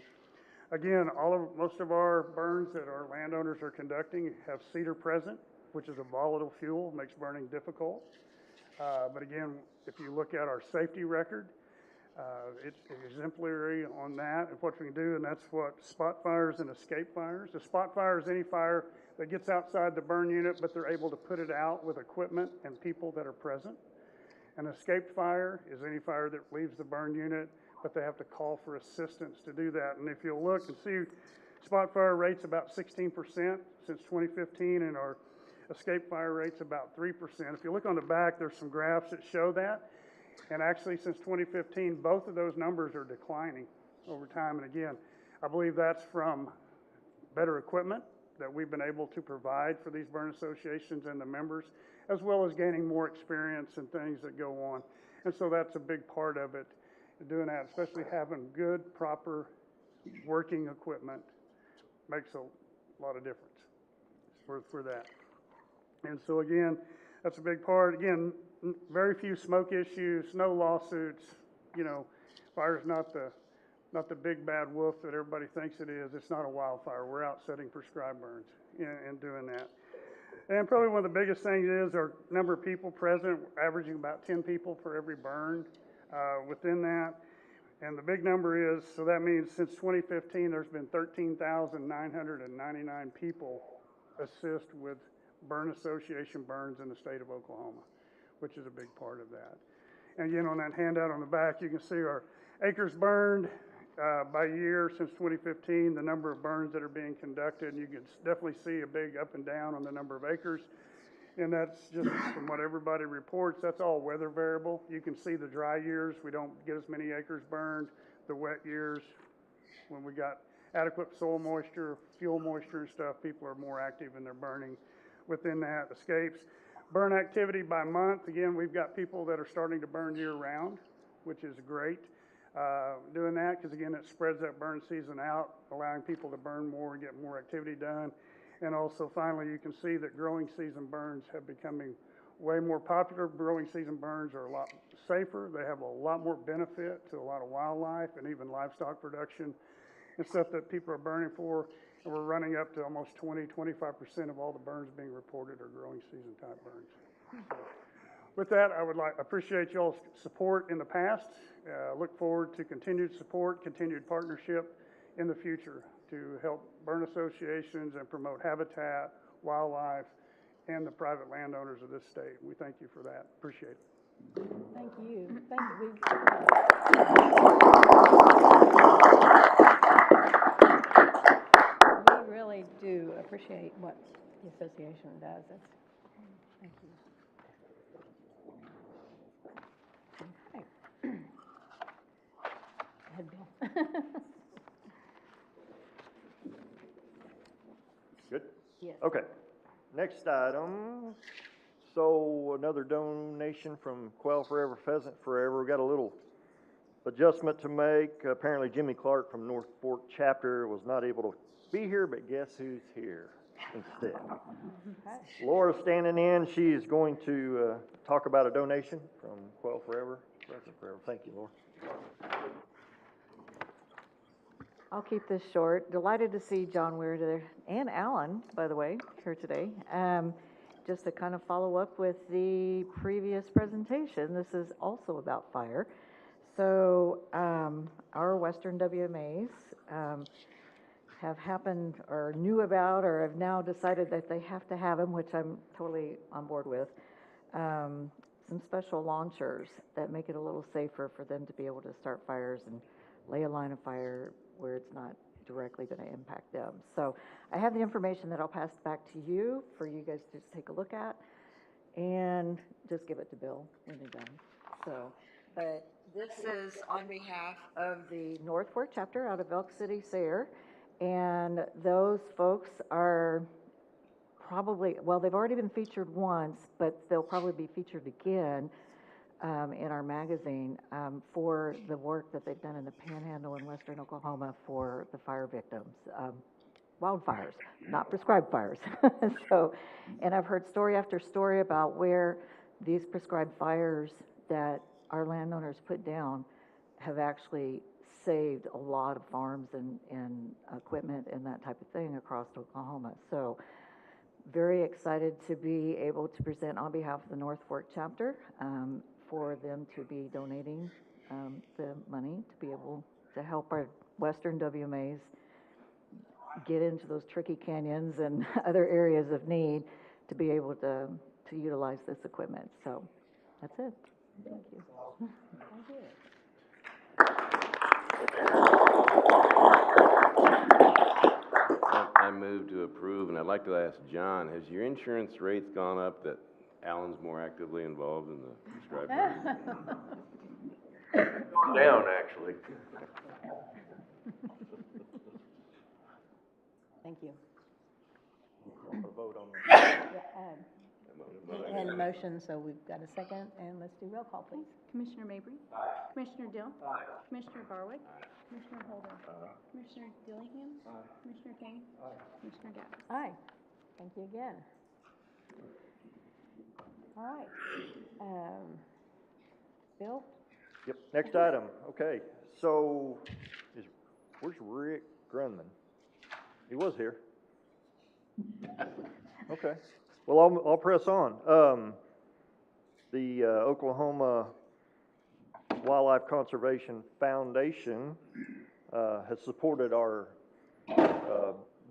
Again, most of our burns that our landowners are conducting have cedar present, which is a volatile fuel, makes burning difficult. But again, if you look at our safety record, it's exemplary on that and what we can do, and that's what spot fires and escape fires. A spot fire is any fire that gets outside the burn unit, but they're able to put it out with equipment and people that are present. An escape fire is any fire that leaves the burn unit, but they have to call for assistance to do that. And if you'll look and see, spot fire rate's about 16% since 2015, and our escape fire rate's about 3%. If you look on the back, there's some graphs that show that. And actually, since 2015, both of those numbers are declining over time. And again, I believe that's from better equipment that we've been able to provide for these burn associations and the members, as well as gaining more experience and things that go on. And so that's a big part of it, doing that, especially having good, proper working equipment makes a lot of difference for that. And so again, that's a big part. Again, very few smoke issues, no lawsuits. Fire's not the big bad wolf that everybody thinks it is. It's not a wildfire. We're out setting prescribed burns and doing that. And probably one of the biggest things is our number of people present, averaging about 10 people for every burn within that. And the big number is, so that means since 2015, there's been 13,999 people assist with burn association burns in the state of Oklahoma, which is a big part of that. And again, on that handout on the back, you can see our acres burned by year since 2015, the number of burns that are being conducted. And you can definitely see a big up and down on the number of acres. And that's just from what everybody reports. That's all weather variable. You can see the dry years, we don't get as many acres burned. the wet years, when we got adequate soil moisture, fuel moisture and stuff, people are more active in their burning within that. Escapes. Burn activity by month, again, we've got people that are starting to burn year-round, which is great. Doing that, because again, it spreads that burn season out, allowing people to burn more and get more activity done. And also, finally, you can see that growing season burns have becoming way more popular. Growing season burns are a lot safer. They have a lot more benefit to a lot of wildlife and even livestock production and stuff that people are burning for. And we're running up to almost 20–25% of all the burns being reported are growing season type burns. So, with that, I would appreciate y'all's support in the past. Look forward to continued support, continued partnership in the future to help burn associations and promote habitat, wildlife, and the private landowners of this state. We thank you for that. Appreciate it. Thank you. Thank you. We really do appreciate what the association does. Thank you. Okay. Go ahead, Bill. Good? Yes. Okay. Next item. So another donation from Quail Forever, Pheasant Forever. We got a little adjustment to make. Apparently Jimmy Clark from North Fork chapter was not able to be here, but guess who's here instead? Okay. Laura's standing in. She is going to talk about a donation from Quail Forever, Pheasant Forever. Thank you, Laura. I'll keep this short. Delighted to see John Weir there, and Alan, by the way, here today. Just to kind of follow up with the previous presentation, this is also about fire. So our Western WMAs have happened or knew about or have now decided that they have to have them, which I'm totally on board with. Some special launchers that make it a little safer for them to be able to start fires and lay a line of fire where it's not directly going to impact them. So I have the information that I'll pass back to you for you guys to just take a look at and just give it to Bill when you're done. So, but this is on behalf of the North Fork chapter out of Elk City, Sayre, and those folks are probably, well, they've already been featured once, but they'll probably be featured again in our magazine for the work that they've done in the Panhandle in western Oklahoma for the fire victims. Wildfires, not prescribed fires. So, and I've heard story after story about where these prescribed fires that our landowners put down have actually saved a lot of farms and equipment and that type of thing across Oklahoma. So very excited to be able to present on behalf of the North Fork chapter for them to be donating the money to be able to help our Western WMAs get into those tricky canyons and other areas of need to be able to utilize this equipment. So that's it. Thank you. Thank you. I move to approve, and I'd like to ask John, has your insurance rates gone up that Alan's more actively involved in the prescribed burning? Gone down, actually. Thank you. Vote on and motion, so we've got a second, and let's do roll call, please. Commissioner Mabry? Aye. Commissioner Dill? Aye. Commissioner Barwick? Aye. Commissioner Holder? Aye. Commissioner Dillingham? Aye. Commissioner Kane? Aye. Commissioner Gaddis? Aye. Thank you again. All right. Bill? Yep, next item. Okay, so where's Rick Grunman? He was here. Okay, well, I'll press on. The Oklahoma Wildlife Conservation Foundation has supported our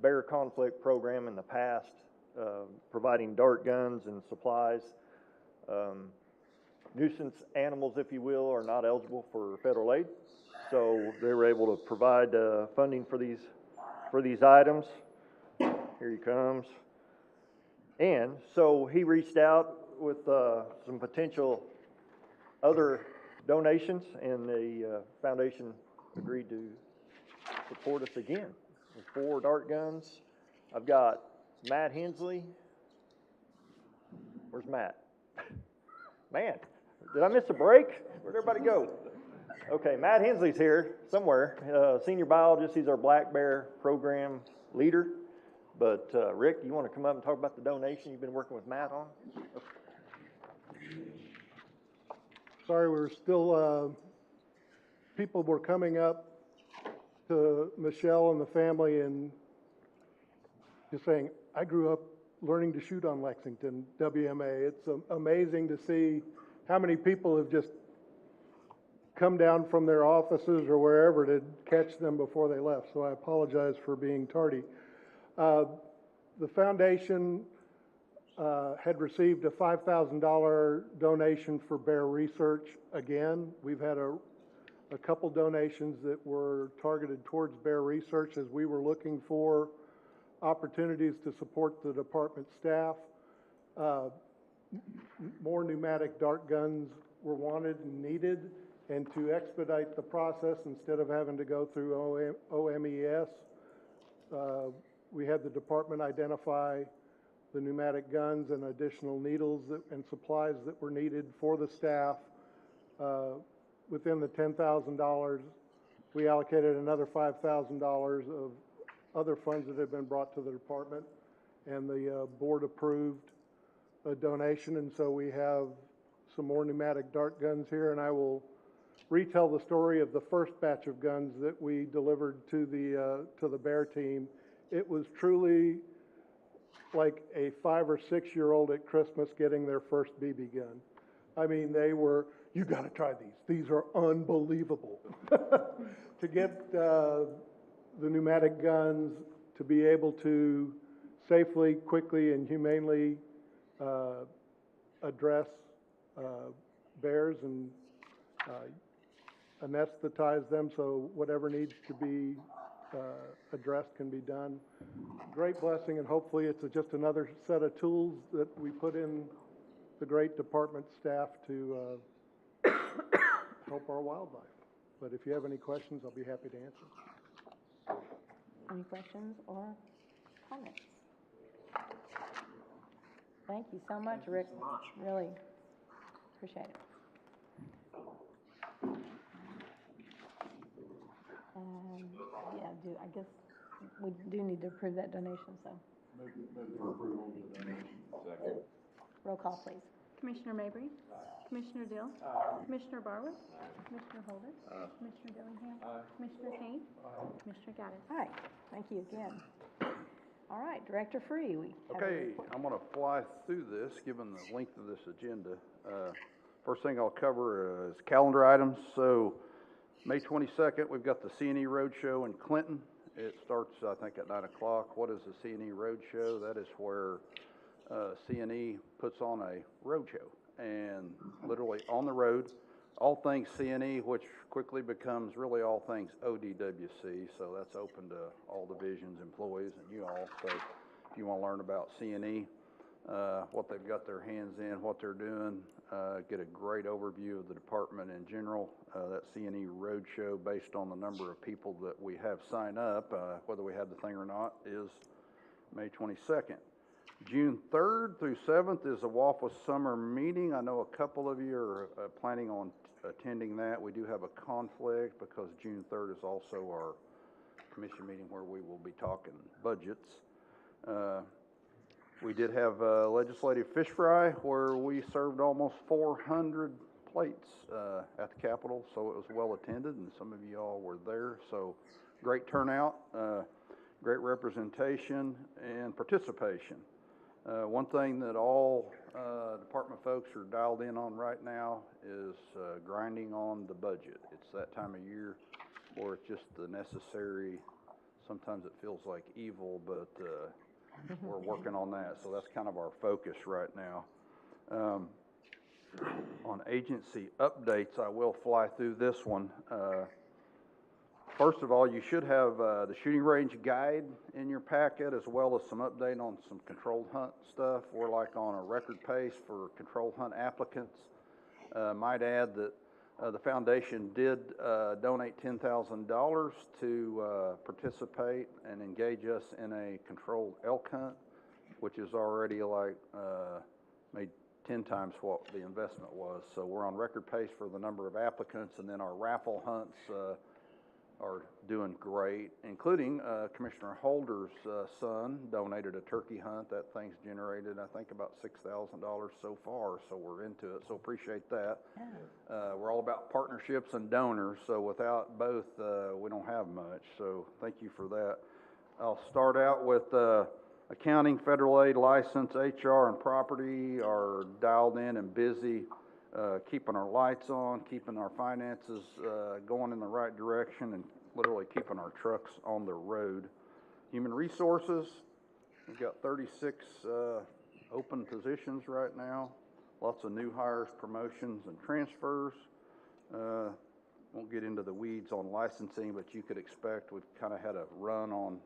bear conflict program in the past, providing dart guns and supplies. Nuisance animals, if you will, are not eligible for federal aid, so they were able to provide funding for these items. Here he comes. And so he reached out with some potential other donations, and the foundation agreed to support us again with 4 dart guns. I've got Matt Hensley. Where's Matt? Man, did I miss a break? Where'd everybody go? Okay, Matt Hensley's here somewhere, senior biologist. He's our black bear program leader. But Rick, you want to come up and talk about the donation you've been working with Matt on? Sorry, we're still, people were coming up to Michelle and the family and just saying, I grew up learning to shoot on Lexington, WMA. It's amazing to see how many people have just come down from their offices or wherever to catch them before they left. So I apologize for being tardy. The foundation had received a $5,000 donation for bear research. Again, we've had a couple donations that were targeted towards bear research as we were looking for opportunities to support the department staff. More pneumatic dart guns were wanted and needed, and to expedite the process instead of having to go through OMES, we had the department identify the pneumatic guns and additional needles and supplies that were needed for the staff. Within the $10,000, we allocated another $5,000 of other funds that had been brought to the department, and the board approved a donation, and so we have some more pneumatic dart guns here, and I will retell the story of the first batch of guns that we delivered to the bear team. It was truly like a 5 or 6 year old at Christmas getting their first BB gun. I mean, they were, you got to try these. These are unbelievable. To get the pneumatic guns, to be able to safely, quickly, and humanely address bears and anesthetize them, so whatever needs to be addressed can be done. Great blessing, and hopefully it's just another set of tools that we put in the great department staff to help our wildlife. But if you have any questions, I'll be happy to answer. Any questions or comments? Thank you so much, Rick. Really appreciate it. I guess we do need to approve that donation, so. Move for approval of the donation. Second. Roll call, please. Commissioner Mabry? Commissioner Dill? Commissioner Barwick? Commissioner Holder? Commissioner Dillingham? Commissioner Kane? Commissioner Gaddis? All right, thank you again. All right, Director Free, we have a Okay, report. I'm going to fly through this, given the length of this agenda. First thing I'll cover is calendar items. So May 22nd, we've got the C&E Roadshow in Clinton. It starts, I think, at 9 o'clock. What is the C&E Roadshow? That is where C&E puts on a roadshow, and literally on the road, all things C&E, which quickly becomes really all things ODWC. So that's open to all divisions, employees, and you all. So if you want to learn about C&E, what they've got their hands in, what they're doing, get a great overview of the department in general. That C&E Roadshow, based on the number of people that we have sign up, whether we have the thing or not, is May 22nd. June 3rd through 7th is the Waffle Summer Meeting. I know a couple of you are planning on attending that. We do have a conflict because June 3rd is also our commission meeting where we will be talking budgets. We did have a legislative fish fry where we served almost 400 plates at the Capitol, so it was well attended, and some of you all were there. So great turnout, great representation, and participation. One thing that all department folks are dialed in on right now is grinding on the budget. It's that time of year where it's just the necessary, sometimes it feels like evil, but we're working on that. So that's kind of our focus right now. On agency updates, I will fly through this one. First of all, you should have the shooting range guide in your packet, as well as some update on some controlled hunt stuff. We're like on a record pace for controlled hunt applicants. Might add that The foundation did donate $10,000 to participate and engage us in a controlled elk hunt, which is already like made 10 times what the investment was. So we're on record pace for the number of applicants, and then our raffle hunts are doing great, including Commissioner Holder's son donated a turkey hunt. That thing's generated, I think, about $6,000 so far, so we're into it, so appreciate that. We're all about partnerships and donors, so without both, we don't have much, so thank you for that. I'll start out with accounting, federal aid, license, HR, and property are dialed in and busy, keeping our lights on, keeping our finances going in the right direction, and literally keeping our trucks on the road. Human resources, we've got 36 open positions right now, lots of new hires, promotions, and transfers. Won't get into the weeds on licensing, but you could expect we've kind of had a run on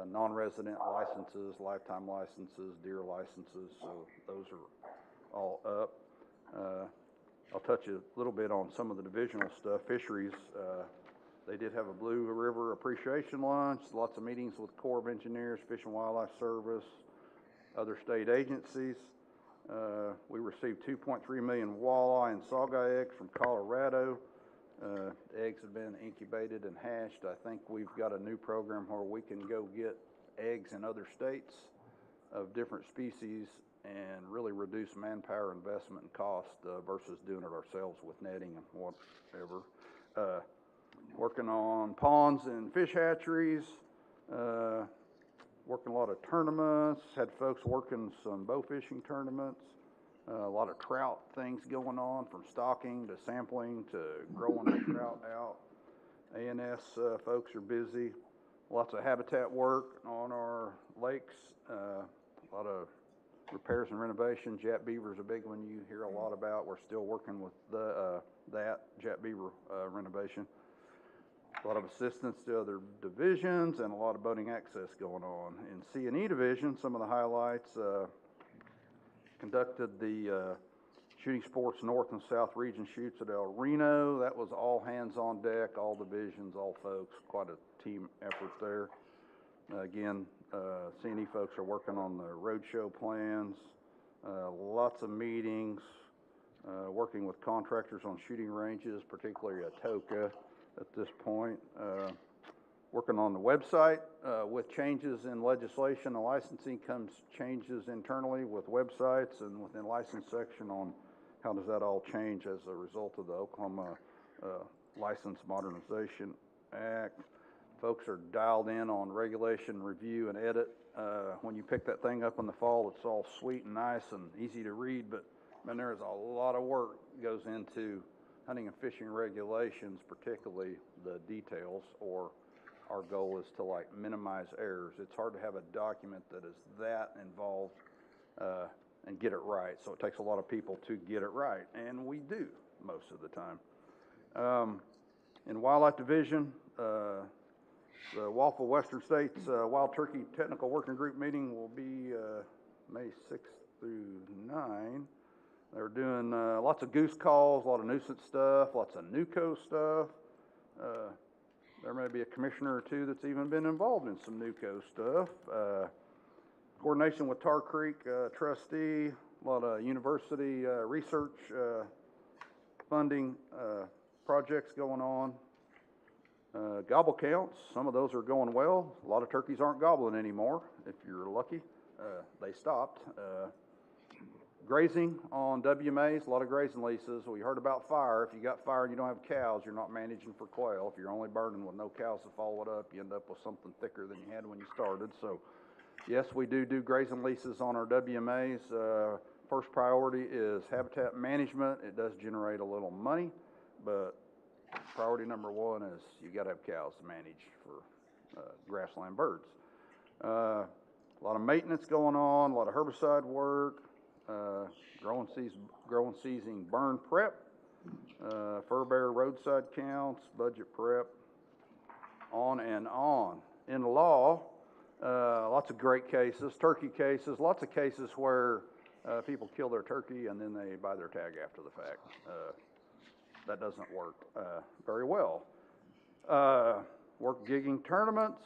non-resident licenses, lifetime licenses, deer licenses, so those are all up. I'll touch a little bit on some of the divisional stuff. Fisheries, they did have a Blue River Appreciation Lunch, lots of meetings with Corps of Engineers, Fish and Wildlife Service, other state agencies. We received 2.3 million walleye and saugeye eggs from Colorado. Eggs have been incubated and hatched. I think we've got a new program where we can go get eggs in other states of different species and really reduce manpower investment and cost versus doing it ourselves with netting and whatever. Working on ponds and fish hatcheries, working a lot of tournaments, had folks working some bow fishing tournaments, a lot of trout things going on, from stocking to sampling to growing the trout out. A&S folks are busy. Lots of habitat work on our lakes, a lot of repairs and renovations. Jet beaver is a big one you hear a lot about. We're still working with that jet beaver renovation. A lot of assistance to other divisions and a lot of boating access going on. In C&E division, some of the highlights, conducted the Shooting Sports North and South Region shoots at El Reno. That was all hands on deck, all divisions, all folks, quite a team effort there. Again, C&E folks are working on the roadshow plans, lots of meetings, working with contractors on shooting ranges, particularly Atoka at this point. Working on the website with changes in legislation and licensing comes changes internally with websites and within license section on how does that all change as a result of the Oklahoma License Modernization Act. Folks are dialed in on regulation, review, and edit. When you pick that thing up in the fall, it's all sweet and nice and easy to read, but man, there's a lot of work goes into hunting and fishing regulations, particularly the details, or our goal is to like minimize errors. It's hard to have a document that is that involved and get it right. So it takes a lot of people to get it right, and we do most of the time. In Wildlife Division, the Waffle Western States Wild Turkey Technical Working Group meeting will be May 6th through 9. They're doing lots of goose calls, a lot of nuisance stuff, lots of NUCO stuff. There may be a commissioner or two that's even been involved in some NUCO stuff. Coordination with Tar Creek trustee, a lot of university research funding projects going on. Gobble counts, some of those are going well. A lot of turkeys aren't gobbling anymore. If you're lucky, they stopped. Grazing on WMAs, a lot of grazing leases. We heard about fire. If you got fire and you don't have cows, you're not managing for quail. If you're only burning with no cows to follow it up, you end up with something thicker than you had when you started. So, yes, we do grazing leases on our WMAs. First priority is habitat management. It does generate a little money, but priority number one is you got to have cows to manage for grassland birds. A lot of maintenance going on, a lot of herbicide work. Growing season burn prep, fur bear roadside counts, budget prep, on and on. In law, lots of great cases, turkey cases, lots of cases where people kill their turkey and then they buy their tag after the fact. that doesn't work very well. Work gigging tournaments.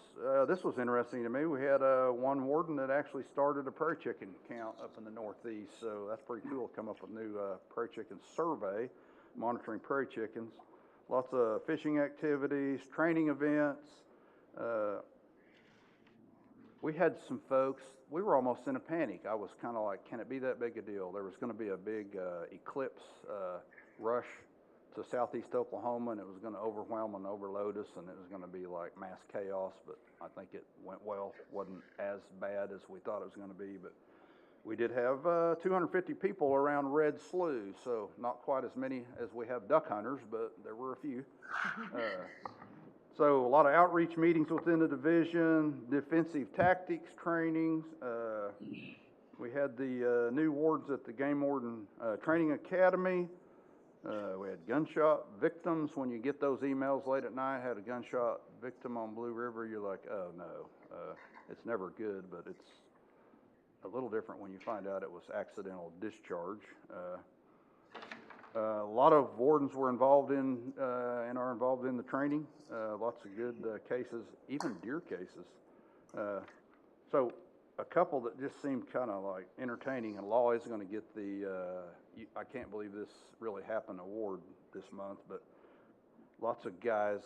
This was interesting to me. We had one warden that actually started a prairie chicken count up in the Northeast, so that's pretty cool to come up with a new prairie chicken survey, monitoring prairie chickens. Lots of fishing activities, training events. We had some folks, we were almost in a panic. I was kind of like, can it be that big a deal? There was going to be a big eclipse rush to southeast Oklahoma, and it was going to overwhelm and overload us, and it was going to be like mass chaos, but I think it went well. Wasn't as bad as we thought it was going to be, but we did have 250 people around Red Slough, so not quite as many as we have duck hunters, but there were a few. So a lot of outreach meetings within the division, defensive tactics trainings. We had the new wards at the Game Warden Training Academy. We had gunshot victims. When you get those emails late at night, had a gunshot victim on Blue River, you're like, oh no, it's never good, but it's a little different when you find out it was accidental discharge. A lot of wardens were involved in and are involved in the training. Lots of good cases, even deer cases. So a couple that just seemed kind of like entertaining, and Law is going to get the, I can't believe this really happened award this month, but lots of guys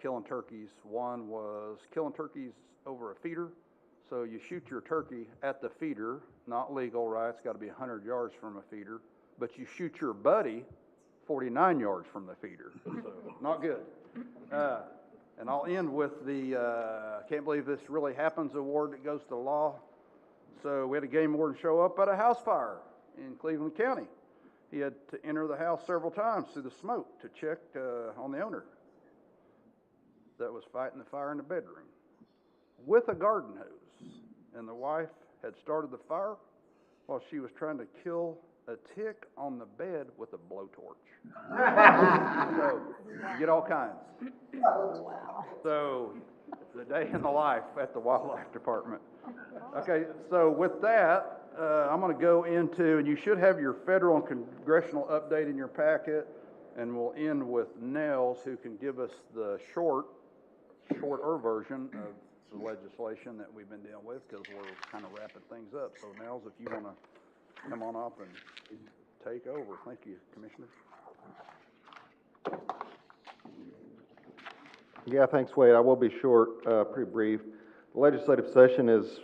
killing turkeys. One was killing turkeys over a feeder. So you shoot your turkey at the feeder, not legal, right? It's got to be 100 yards from a feeder. But you shoot your buddy 49 yards from the feeder. So not good. And I'll end with the can't believe this really happens award that goes to Law. So we had a game warden show up at a house fire in Cleveland County. He had to enter the house several times through the smoke to check on the owner that was fighting the fire in the bedroom with a garden hose. And the wife had started the fire while she was trying to kill a tick on the bed with a blowtorch. So you get all kinds. Wow. So the day in the life at the Wildlife Department. Okay, so with that, I'm going to go into, and you should have your federal and congressional update in your packet, and we'll end with Nels, who can give us the shorter version of the legislation that we've been dealing with, because we're kind of wrapping things up. So Nels, if you want to come on up and take over. Thank you, Commissioner. Yeah, thanks, Wade. I will be short, pretty brief. The legislative session is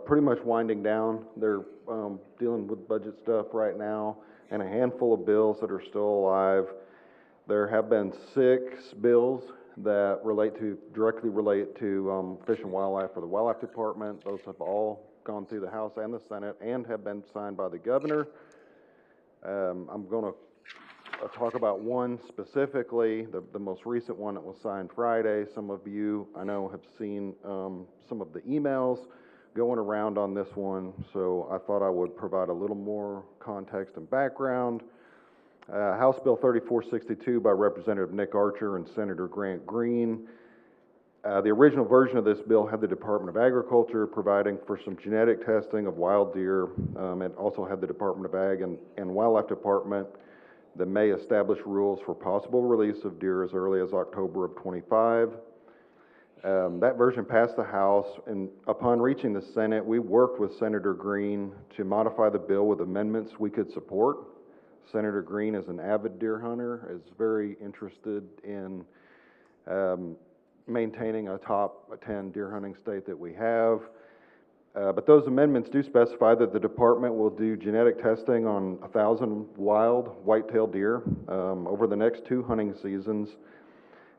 pretty much winding down. They're dealing with budget stuff right now, and a handful of bills that are still alive. There have been 6 bills that directly relate to Fish and Wildlife for the Wildlife Department. Those have all gone through the House and the Senate and have been signed by the governor. I'm going to talk about one specifically, the most recent one that was signed Friday. Some of you, I know, have seen some of the emails going around on this one, so I thought I would provide a little more context and background. House Bill 3462 by Representative Nick Archer and Senator Grant Green. The original version of this bill had the Department of Agriculture providing for some genetic testing of wild deer. It also had the Department of Ag and Wildlife Department that may establish rules for possible release of deer as early as October of 25. That version passed the House, and upon reaching the Senate, we worked with Senator Green to modify the bill with amendments we could support. Senator Green is an avid deer hunter, is very interested in maintaining a top 10 deer hunting state that we have. But those amendments do specify that the department will do genetic testing on 1,000 wild white-tailed deer over the next 2 hunting seasons.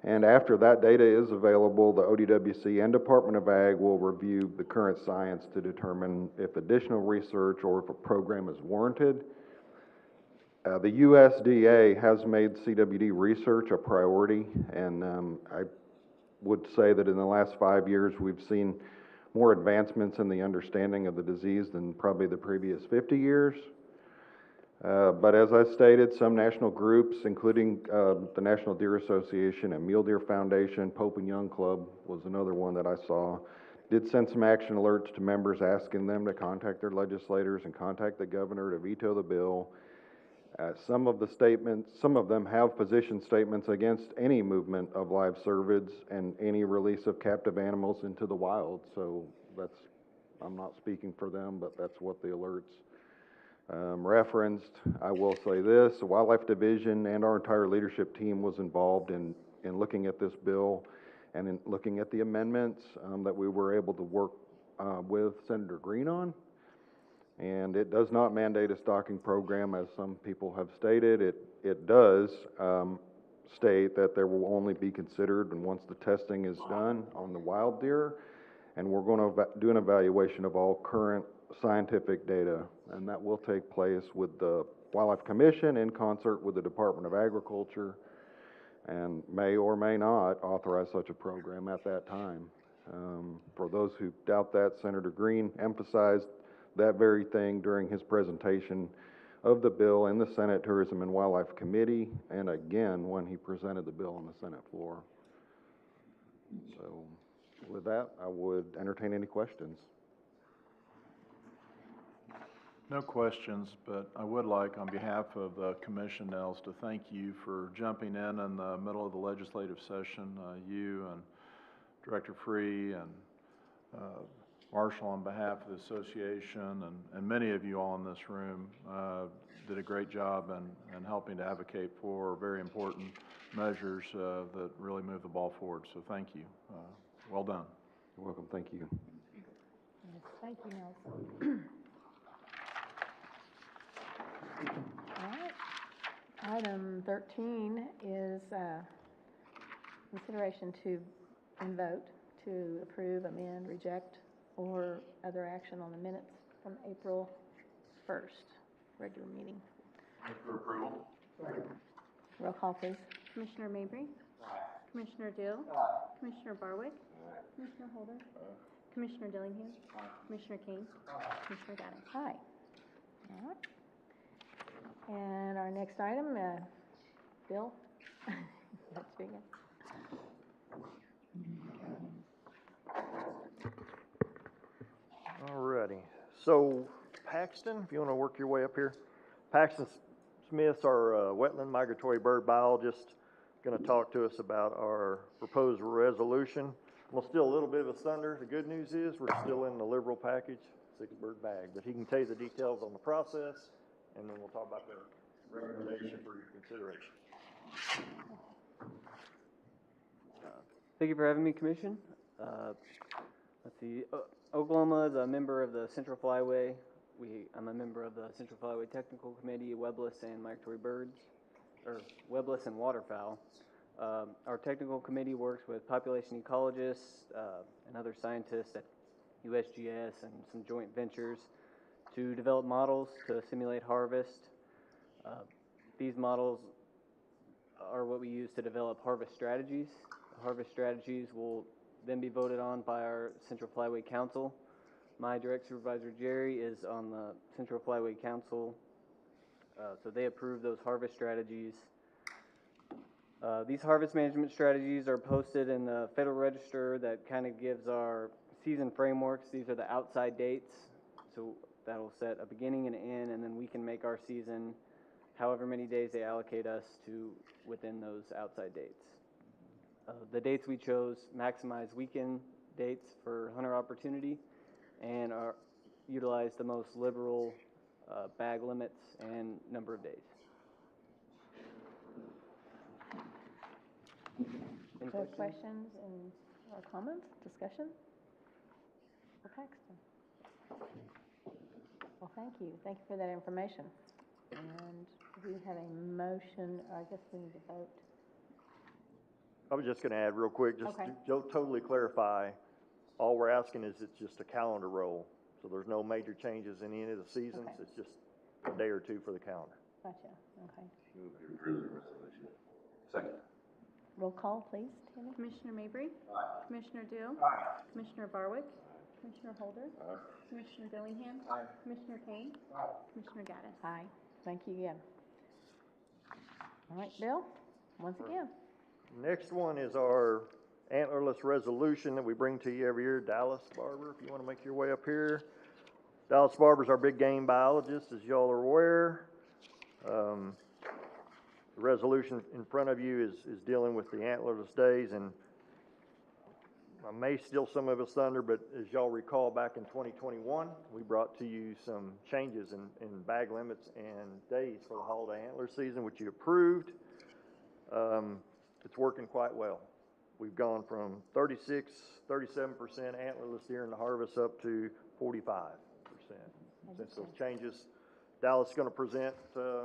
And after that data is available, the ODWC and Department of Ag will review the current science to determine if additional research or if a program is warranted. The USDA has made CWD research a priority, and I would say that in the last 5 years we've seen more advancements in the understanding of the disease than probably the previous 50 years. But as I stated, some national groups, including the National Deer Association and Mule Deer Foundation, Pope and Young Club was another one that I saw, did send some action alerts to members asking them to contact their legislators and contact the governor to veto the bill. Some of the statements, some of them have position statements against any movement of live cervids and any release of captive animals into the wild. So that's, I'm not speaking for them, but that's what the alerts referenced. I will say this, the Wildlife Division and our entire leadership team was involved in looking at this bill and in looking at the amendments that we were able to work with Senator Green on. And it does not mandate a stocking program, as some people have stated. It does state that there will only be considered, and once the testing is done on the wild deer, and we're going to do an evaluation of all current scientific data, and that will take place with the Wildlife Commission in concert with the Department of Agriculture, and may or may not authorize such a program at that time. For those who doubt that, Senator Green emphasized that very thing during his presentation of the bill in the Senate Tourism and Wildlife Committee, and again when he presented the bill on the Senate floor. So with that, I would entertain any questions. No questions, but I would like, on behalf of the Commission, Nels, to thank you for jumping in the middle of the legislative session. You and Director Free and Marshall, on behalf of the association, and many of you all in this room, did a great job in helping to advocate for very important measures that really move the ball forward. So thank you. Well done. You're welcome. Thank you. Yes, thank you, Nelson. All right. Item 13 is consideration to and vote to approve, amend, reject, or other action on the minutes from April 1st, regular meeting. Move for approval. Roll call, please. Commissioner Mabry? Commissioner Dill? Commissioner Barwick? Commissioner Holder? Commissioner Dillingham? Commissioner Kane? Commissioner Gaddis? Aye. All right. And our next item, Bill, let's begin. Alrighty, so Paxton, if you want to work your way up here. Paxton Smith's our wetland migratory bird biologist, going to talk to us about our proposed resolution. We'll steal a little bit of his thunder. The good news is we're still in the liberal package, 6-bird bag, but he can tell you the details on the process, and then we'll talk about the recommendation for your consideration. Thank you for having me, Commission. Let's see. Oklahoma is a member of the Central Flyway. I'm a member of the Central Flyway Technical Committee, webless and migratory birds, or webless and waterfowl. Our technical committee works with population ecologists and other scientists at USGS and some joint ventures to develop models to simulate harvest. These models are what we use to develop harvest strategies. The harvest strategies will then be voted on by our Central Flyway Council. My direct supervisor, Jerry, is on the Central Flyway Council, so they approve those harvest strategies. These harvest management strategies are posted in the Federal Register that kind of gives our season frameworks. These are the outside dates, so that'll set a beginning and an end, and then we can make our season however many days they allocate us to within those outside dates. The dates we chose maximize weekend dates for hunter opportunity and utilize the most liberal bag limits and number of days. Any questions or comments, discussion? For Paxton. Well, thank you. Thank you for that information. And we have a motion, I guess we need to vote. I was just going to add real quick, just to totally clarify, all we're asking is it's just a calendar roll. So there's no major changes in any of the seasons. Okay. It's just a day or two for the calendar. Gotcha, okay. Move to approve the resolution. Second. Roll call, please, Tammy. Commissioner Mabry? Commissioner Dill? Commissioner Barwick? Commissioner Holder? Commissioner Dillingham? Commissioner Kane? Commissioner Gaddis? Aye. Thank you again. All right, Bill, once again. Next one is our antlerless resolution that we bring to you every year. Dallas Barber, if you want to make your way up here. Dallas Barber's our big game biologist, as y'all are aware. The resolution in front of you is dealing with the antlerless days, and I may steal some of his thunder, but as y'all recall, back in 2021, we brought to you some changes in bag limits and days for the holiday antler season, which you approved. It's working quite well. We've gone from 37% antlerless deer in the harvest up to 45% since those changes. Dallas is going to present the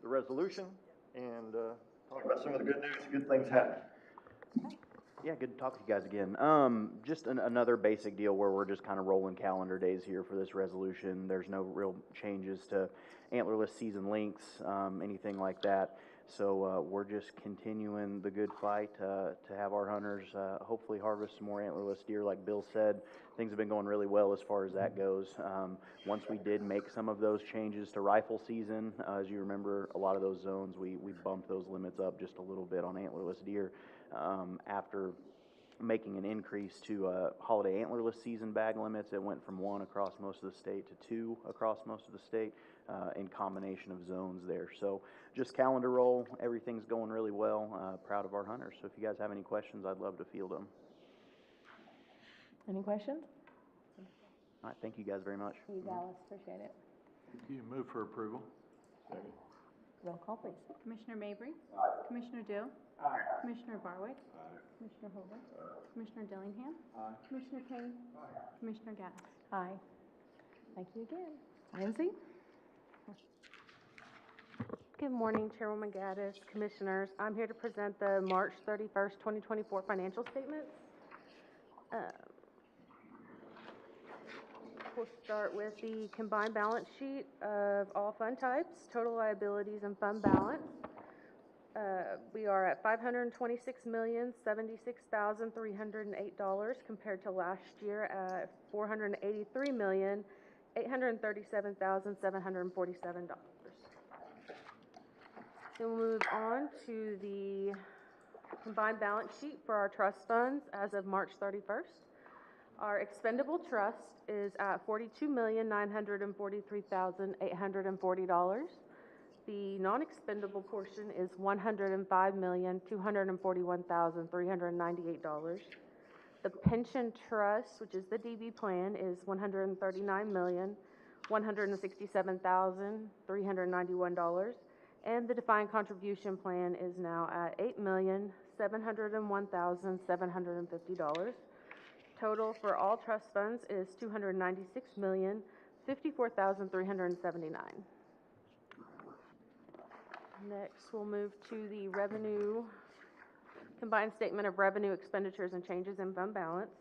resolution and talk about some of the good news, good things happening. Yeah, good to talk to you guys again. Just another basic deal where we're just kind of rolling calendar days here for this resolution. There's no real changes to antlerless season lengths, anything like that. So we're just continuing the good fight to have our hunters hopefully harvest some more antlerless deer. Like Bill said, things have been going really well as far as that goes. Once we did make some of those changes to rifle season, as you remember, a lot of those zones, we bumped those limits up just a little bit on antlerless deer. After making an increase to holiday antlerless season bag limits, it went from 1 across most of the state to 2 across most of the state in combination of zones there. So just calendar roll, everything's going really well. Proud of our hunters. So if you guys have any questions, I'd love to field them. Any questions? All right, thank you guys very much. Thank you, Dallas, appreciate it. You move for approval. Second. Roll call, please. Commissioner Mabry? Commissioner Dill? Commissioner Barwick? Commissioner Holder? Commissioner Dillingham? Commissioner Kane? Commissioner Gaddis? Aye. Thank you again. Lindsay? Good morning, Chairwoman Gaddis, Commissioners. I'm here to present the March 31st, 2024 financial statements. We'll start with the combined balance sheet of all fund types, total liabilities and fund balance. We are at $526,076,308 compared to last year at $483,837,747. Then we'll move on to the combined balance sheet for our trust funds as of March 31st. Our expendable trust is at $42,943,840. The non-expendable portion is $105,241,398. The pension trust, which is the DB plan, is $139,167,391. And the defined contribution plan is now at $8,701,750. Total for all trust funds is $296,054,379. Next, we'll move to the revenue, combined statement of revenue, expenditures, and changes in fund balance.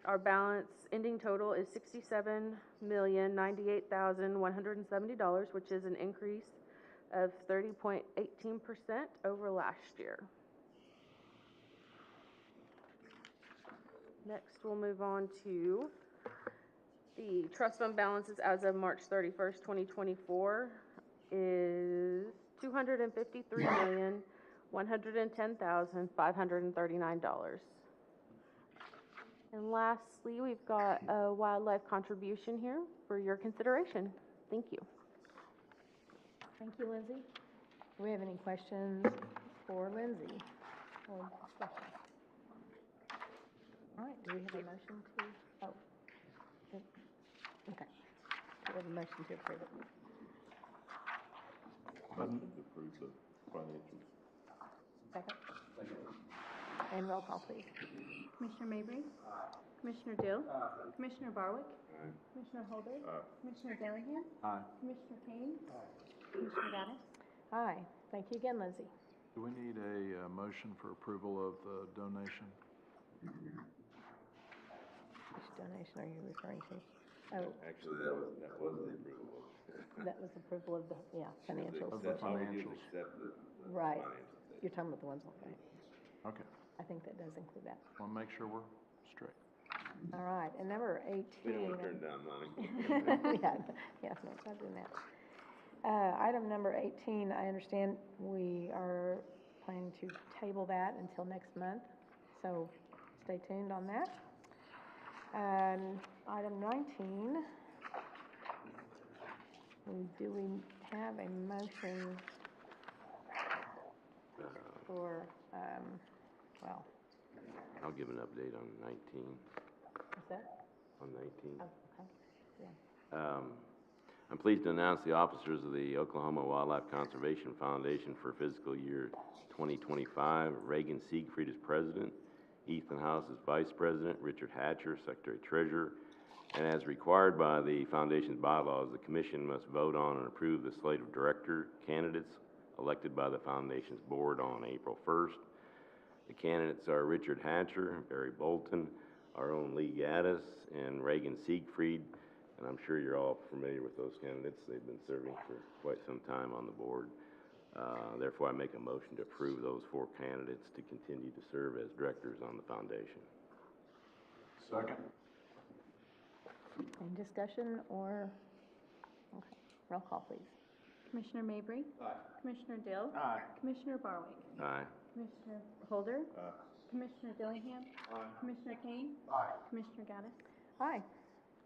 Our balance ending total is $67,098,170, which is an increase of 30.18% over last year. Next, we'll move on to the trust fund balances as of March 31st, 2024 is $253,110,539. And lastly, we've got a wildlife contribution here for your consideration. Thank you. Thank you, Lindsay. Do we have any questions for Lindsay or discussion? All right, do we have a motion to, okay. Do we have a motion to approve it? Motion to approve the financials. Second. And roll call, please. Commissioner Mabry? Commissioner Dill? Commissioner Barwick? Commissioner Holder? Commissioner Dillingham? Commissioner Kane? Commissioner Gaddis? Aye. Thank you again, Lindsay. Do we need a motion for approval of the donation? Which donation are you referring to? Oh, Actually, that was the approval. that was approval of the, financials. Financials. Right. You're talking about the ones, okay. Okay. I think that does include that. Want to make sure we're straight. All right, and number 18. We don't want to turn down money. Yes, no, it's not doing that. Item number 18, I understand we are planning to table that until next month, so stay tuned on that. And item 19, do we have a motion for, well, I'll give an update on 19. what's that? On 19. Oh, okay, yeah. I'm pleased to announce the officers of the Oklahoma Wildlife Conservation Foundation for fiscal year 2025. Reagan Siegfried is president, Ethan House is vice president, Richard Hatcher, secretary treasurer, and as required by the foundation's bylaws, the commission must vote on and approve the slate of director candidates elected by the foundation's board on April 1st. The candidates are Richard Hatcher, Barry Bolton, our own Lee Gaddis, and Reagan Siegfried. And I'm sure you're all familiar with those candidates. They've been serving for quite some time on the board. Therefore, I make a motion to approve those 4 candidates to continue to serve as directors on the foundation. Second. Any discussion or, okay, roll call, please. Commissioner Mabry? Aye. Commissioner Dill? Aye. Commissioner Barwick? Aye. Commissioner Holder? Aye. Commissioner Dillingham? Aye. Commissioner Kane? Aye. Commissioner Gaddis? Aye.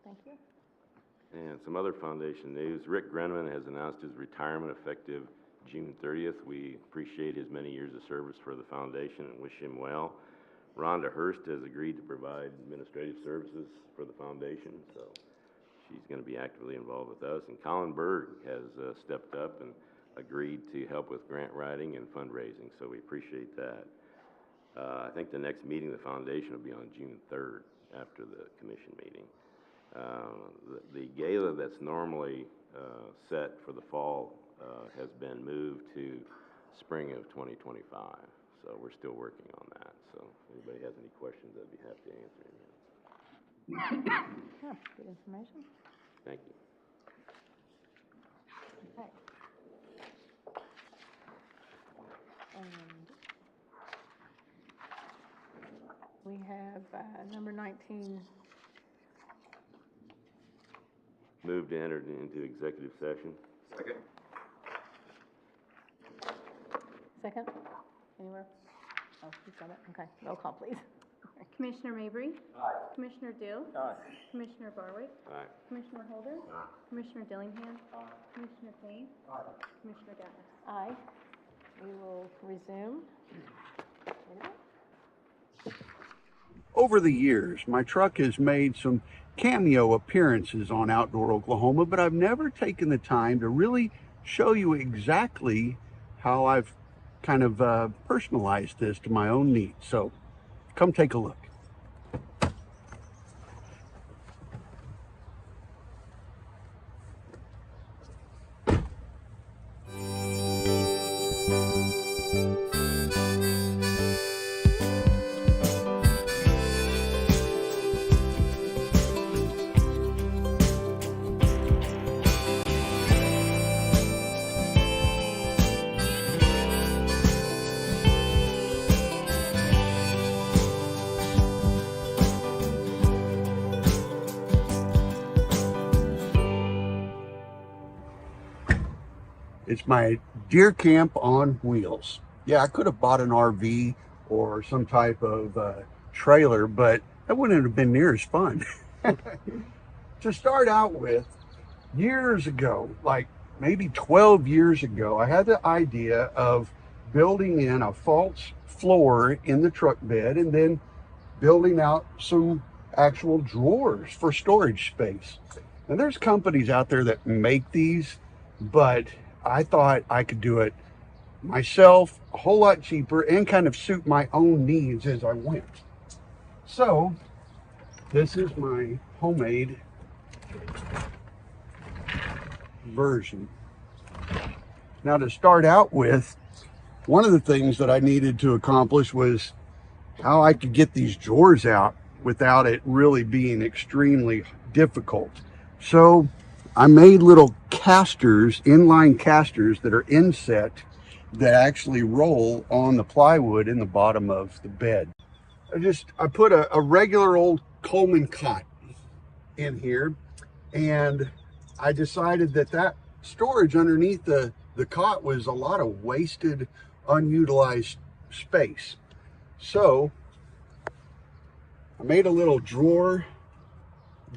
Thank you. And some other foundation news. Rick Grenman has announced his retirement effective June 30th. We appreciate his many years of service for the foundation and wish him well. Rhonda Hurst has agreed to provide administrative services for the foundation, so she's going to be actively involved with us. And Colin Berg has stepped up and agreed to help with grant writing and fundraising, so we appreciate that. I think the next meeting of the foundation will be on June 3rd after the commission meeting. The gala that's normally set for the fall has been moved to spring of 2025, so we're still working on that. So if anybody has any questions, I'd be happy to answer any. Yeah, good information. Thank you. Okay. And we have number 19. Move to enter into executive session. Second. Second? Anywhere? Oh, you got it? Okay, roll call, please. Commissioner Mabry? Aye. Commissioner Dill? Aye. Commissioner Barwick? Aye. Commissioner Holder? Aye. Commissioner Dillingham? Aye. Commissioner Kane? Aye. Commissioner Gaddis? Aye. We will resume. Over the years, my truck has made some cameo appearances on Outdoor Oklahoma, but I've never taken the time to really show you exactly how I've kind of personalized this to my own needs. So come take a look. It's my deer camp on wheels. Yeah, I could have bought an RV or some type of trailer, but that wouldn't have been near as fun. To start out with, years ago, like maybe 12 years ago, I had the idea of building in a false floor in the truck bed and then building out some actual drawers for storage space. And there's companies out there that make these, but I thought I could do it myself, a whole lot cheaper, and kind of suit my own needs as I went. So, this is my homemade version. Now, to start out with, one of the things that I needed to accomplish was how I could get these drawers out without it really being extremely difficult. So, I made little casters, inline casters that are inset that actually roll on the plywood in the bottom of the bed. I put a regular old Coleman cot in here, and I decided that storage underneath the cot was a lot of wasted, unutilized space. So I made a little drawer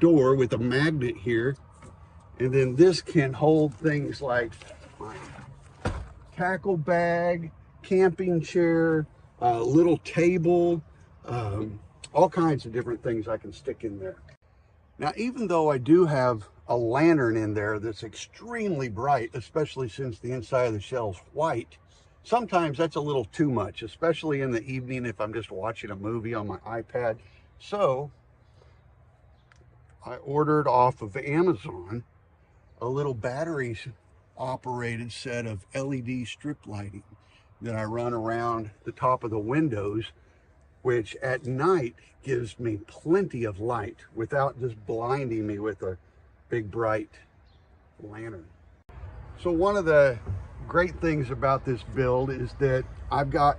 door with a magnet here. And then this can hold things like my tackle bag, camping chair, little table, all kinds of different things I can stick in there. Now, even though I do have a lantern in there that's extremely bright, especially since the inside of the shell's white, sometimes that's a little too much, especially in the evening if I'm just watching a movie on my iPad. So I ordered off of Amazon a little battery operated set of LED strip lighting that I run around the top of the windows, which at night gives me plenty of light without just blinding me with a big bright lantern. So one of the great things about this build is that I've got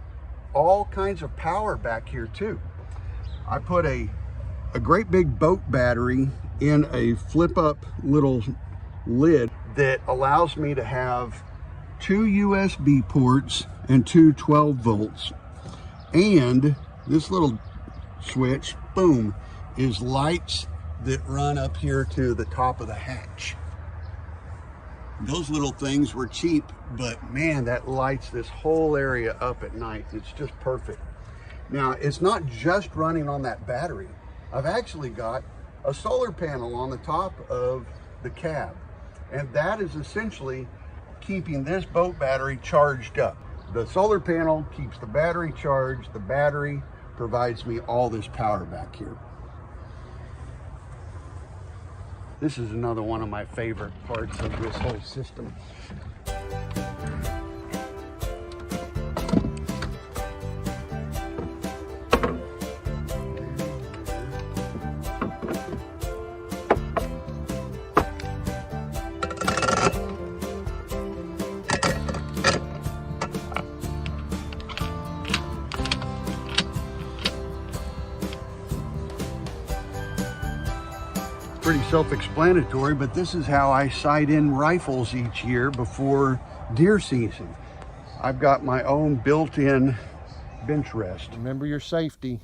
all kinds of power back here too. I put a great big boat battery in a flip up little lid that allows me to have 2 USB ports and 2 12 volts. And this little switch, boom, is lights that run up here to the top of the hatch. Those little things were cheap, but man, that lights this whole area up at night. It's just perfect. Now, it's not just running on that battery. I've actually got a solar panel on the top of the cab, and that is essentially keeping this boat battery charged up. The solar panel keeps the battery charged. The battery provides me all this power back here. This is another one of my favorite parts of this whole system. Pretty self-explanatory, but this is how I sight in rifles each year before deer season. I've got my own built-in bench rest. Remember your safety,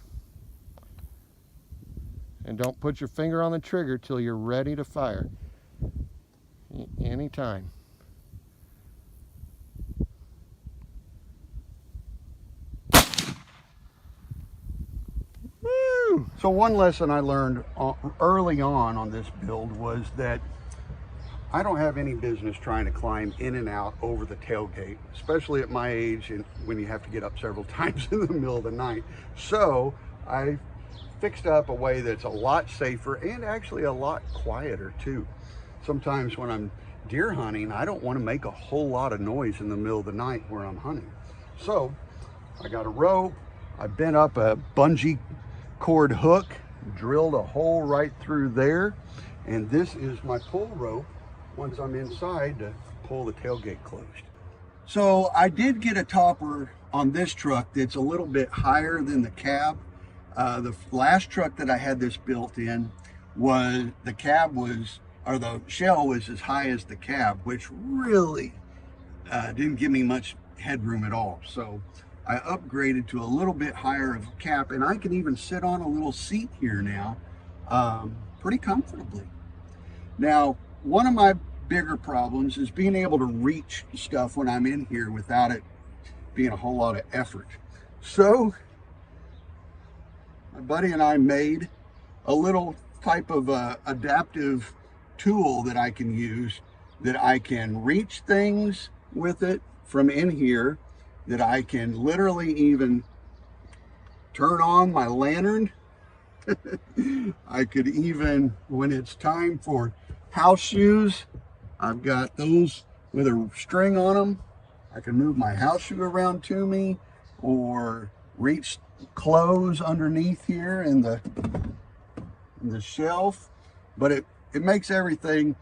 and don't put your finger on the trigger till you're ready to fire. Anytime. So one lesson I learned early on this build was that I don't have any business trying to climb in and out over the tailgate, especially at my age and when you have to get up several times in the middle of the night. So I fixed up a way that's a lot safer and actually a lot quieter too. Sometimes when I'm deer hunting, I don't want to make a whole lot of noise in the middle of the night where I'm hunting. So I got a rope, I bent up a bungee cord hook, drilled a hole right through there, and this is my pull rope once I'm inside to pull the tailgate closed. So I did get a topper on this truck that's a little bit higher than the cab. The last truck that I had this built in was, the shell was as high as the cab, which really didn't give me much headroom at all. So I upgraded to a little bit higher of a cap, and I can even sit on a little seat here now pretty comfortably. Now, one of my bigger problems is being able to reach stuff when I'm in here without it being a whole lot of effort. So my buddy and I made a little type of adaptive tool that I can use, that I can reach things with it from in here, that I can literally even turn on my lantern. I could even, when it's time for house shoes, I've got those with a string on them. I can move my house shoe around to me, or reach clothes underneath here in the shelf. But it makes everything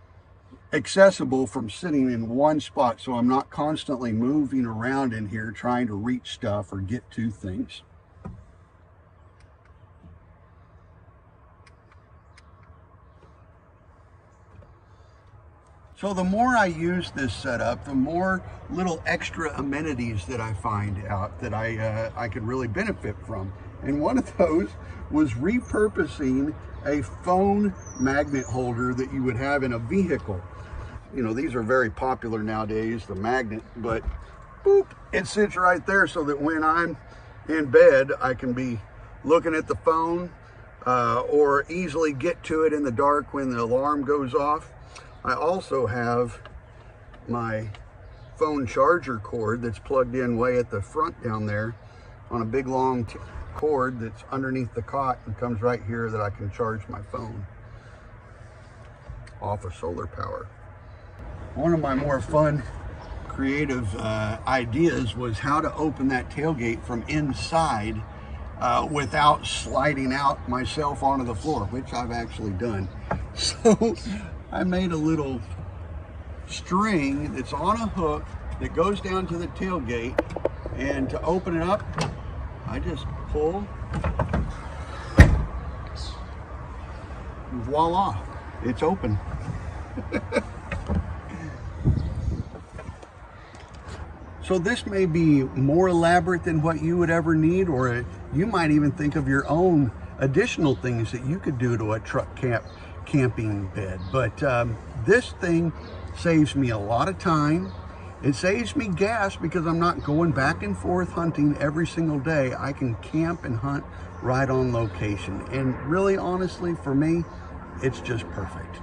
accessible from sitting in one spot, so I'm not constantly moving around in here trying to reach stuff or get to things. So the more I use this setup, the more little extra amenities that I find out that I could really benefit from. And one of those was repurposing a phone magnet holder that you would have in a vehicle. you know, these are very popular nowadays, the magnet, but boop, it sits right there so that when I'm in bed, I can be looking at the phone or easily get to it in the dark when the alarm goes off. I also have my phone charger cord that's plugged in way at the front down there on a big long cord that's underneath the cot and comes right here that I can charge my phone off of solar power. One of my more fun creative ideas was how to open that tailgate from inside without sliding out myself onto the floor, which I've actually done. So I made a little string that's on a hook that goes down to the tailgate, and to open it up, I just pull, and voila, it's open. So this may be more elaborate than what you would ever need, or you might even think of your own additional things that you could do to a truck camping bed. But this thing saves me a lot of time. It saves me gas because I'm not going back and forth hunting every single day. I can camp and hunt right on location. And really, honestly, for me, it's just perfect.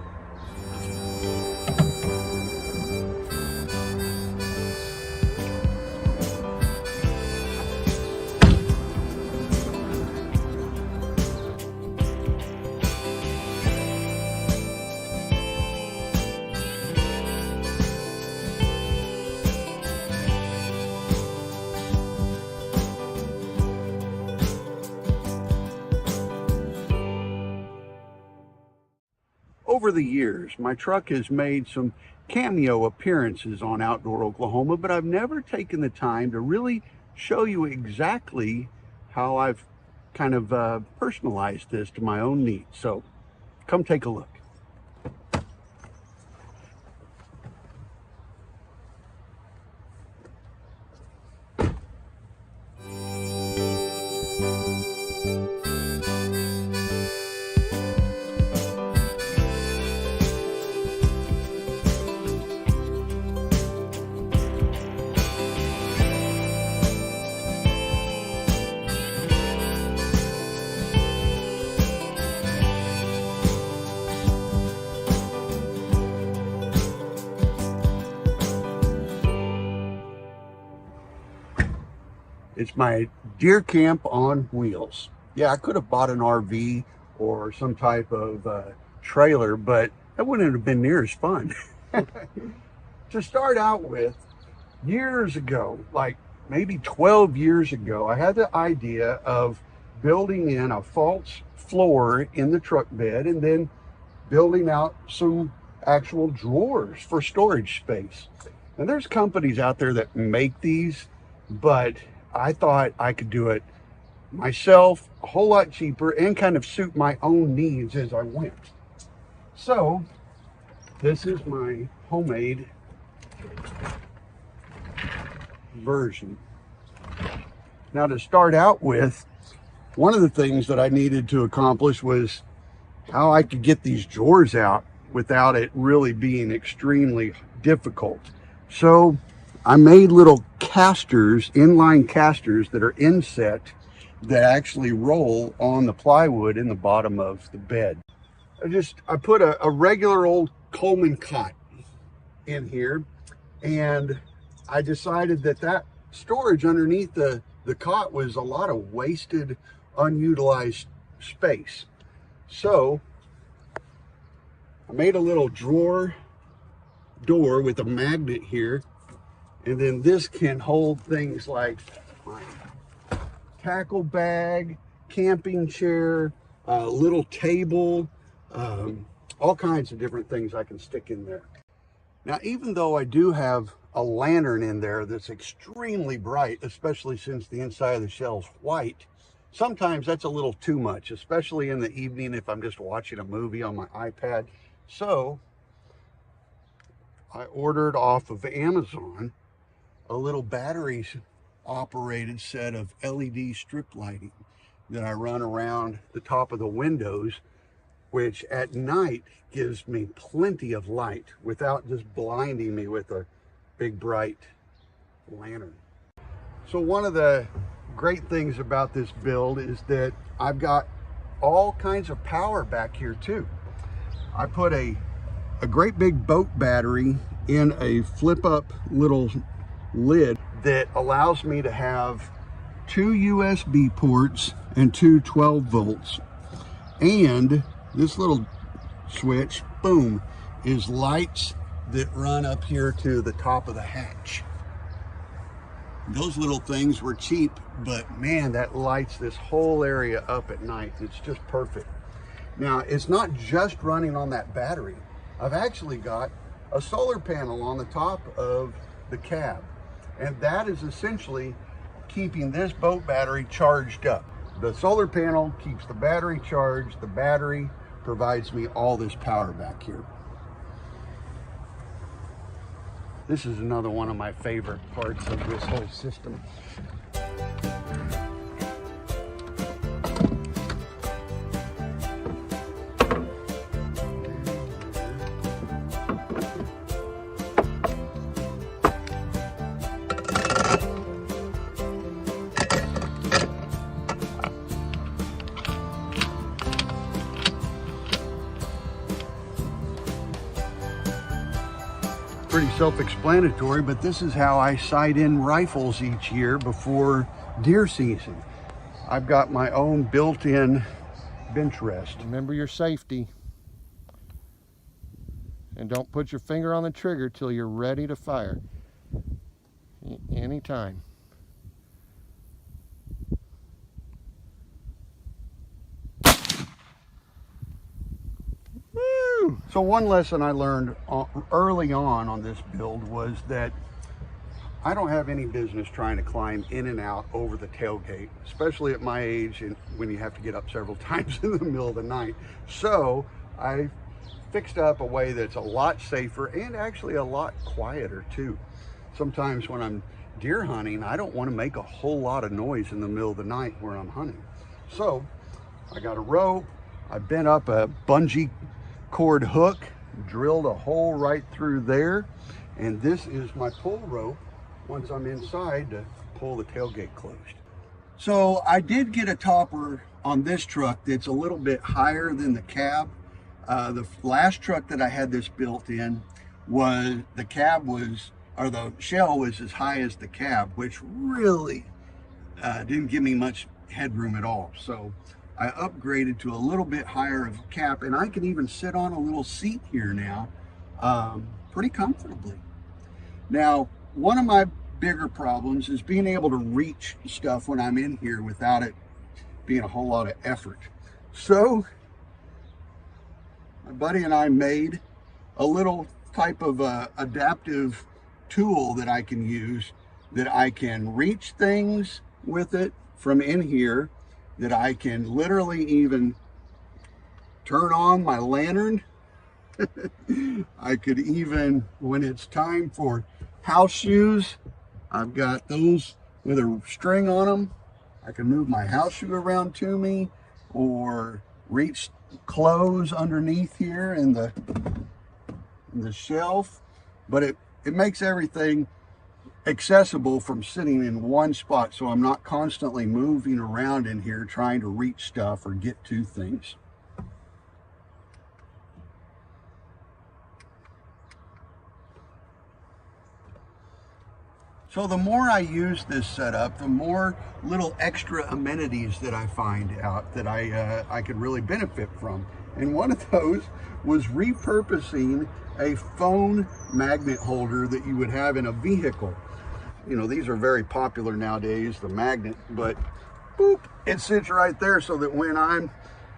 Over the years, my truck has made some cameo appearances on Outdoor Oklahoma, but I've never taken the time to really show you exactly how I've kind of personalized this to my own needs. So come take a look. It's my deer camp on wheels. Yeah, I could have bought an RV or some type of trailer, but that wouldn't have been near as fun. To start out with, years ago, like maybe 12 years ago, I had the idea of building in a false floor in the truck bed and then building out some actual drawers for storage space. And there's companies out there that make these, but I thought I could do it myself a whole lot cheaper and kind of suit my own needs as I went. So this is my homemade version. Now, to start out with, one of the things that I needed to accomplish was how I could get these drawers out without it really being extremely difficult. So I made little casters, inline casters that are inset that actually roll on the plywood in the bottom of the bed. I put a regular old Coleman cot in here, and I decided that storage underneath the cot was a lot of wasted, unutilized space. So I made a little drawer door with a magnet here, and then this can hold things like my tackle bag, camping chair, little table, all kinds of different things I can stick in there. Now, even though I do have a lantern in there that's extremely bright, especially since the inside of the shell's white, sometimes that's a little too much, especially in the evening if I'm just watching a movie on my iPad. So I ordered off of Amazon a little battery operated set of LED strip lighting that I run around the top of the windows which at night gives me plenty of light without just blinding me with a big bright lantern. So one of the great things about this build is that I've got all kinds of power back here too. I put a great big boat battery in a flip up little lid that allows me to have 2 USB ports and 2 12 volts. And this little switch, boom, is lights that run up here to the top of the hatch. Those little things were cheap, but man, that lights this whole area up at night. It's just perfect. Now, it's not just running on that battery. I've actually got a solar panel on the top of the cab, and that is essentially keeping this boat battery charged up. The solar panel keeps the battery charged. The battery provides me all this power back here. This is another one of my favorite parts of this whole system. Pretty self-explanatory, but this is how I sight in rifles each year before deer season. I've got my own built-in bench rest. Remember your safety. And don't put your finger on the trigger till you're ready to fire. Anytime. So one lesson I learned early on this build was that I don't have any business trying to climb in and out over the tailgate, especially at my age and when you have to get up several times in the middle of the night. So I fixed up a way that's a lot safer and actually a lot quieter too. Sometimes when I'm deer hunting, I don't want to make a whole lot of noise in the middle of the night where I'm hunting. So I got a rope, I bent up a bungee cord hook, drilled a hole right through there, and this is my pull rope once I'm inside to pull the tailgate closed. So I did get a topper on this truck that's a little bit higher than the cab. The last truck that I had this built in was, the cab was, or the shell was as high as the cab, which really didn't give me much headroom at all. So I upgraded to a little bit higher of a cap, and I can even sit on a little seat here now pretty comfortably. Now, one of my bigger problems is being able to reach stuff when I'm in here without it being a whole lot of effort. So my buddy and I made a little type of adaptive tool that I can use, that I can reach things with it from in here, that I can literally even turn on my lantern. I could even, when it's time for house shoes, I've got those with a string on them. I can move my house shoe around to me, or reach clothes underneath here in the shelf. But it makes everything accessible from sitting in one spot, so I'm not constantly moving around in here trying to reach stuff or get to things. So the more I use this setup, the more little extra amenities that I find out that I could really benefit from. And one of those was repurposing a phone magnet holder that you would have in a vehicle. You know, these are very popular nowadays, the magnet, but boop, it sits right there so that when I'm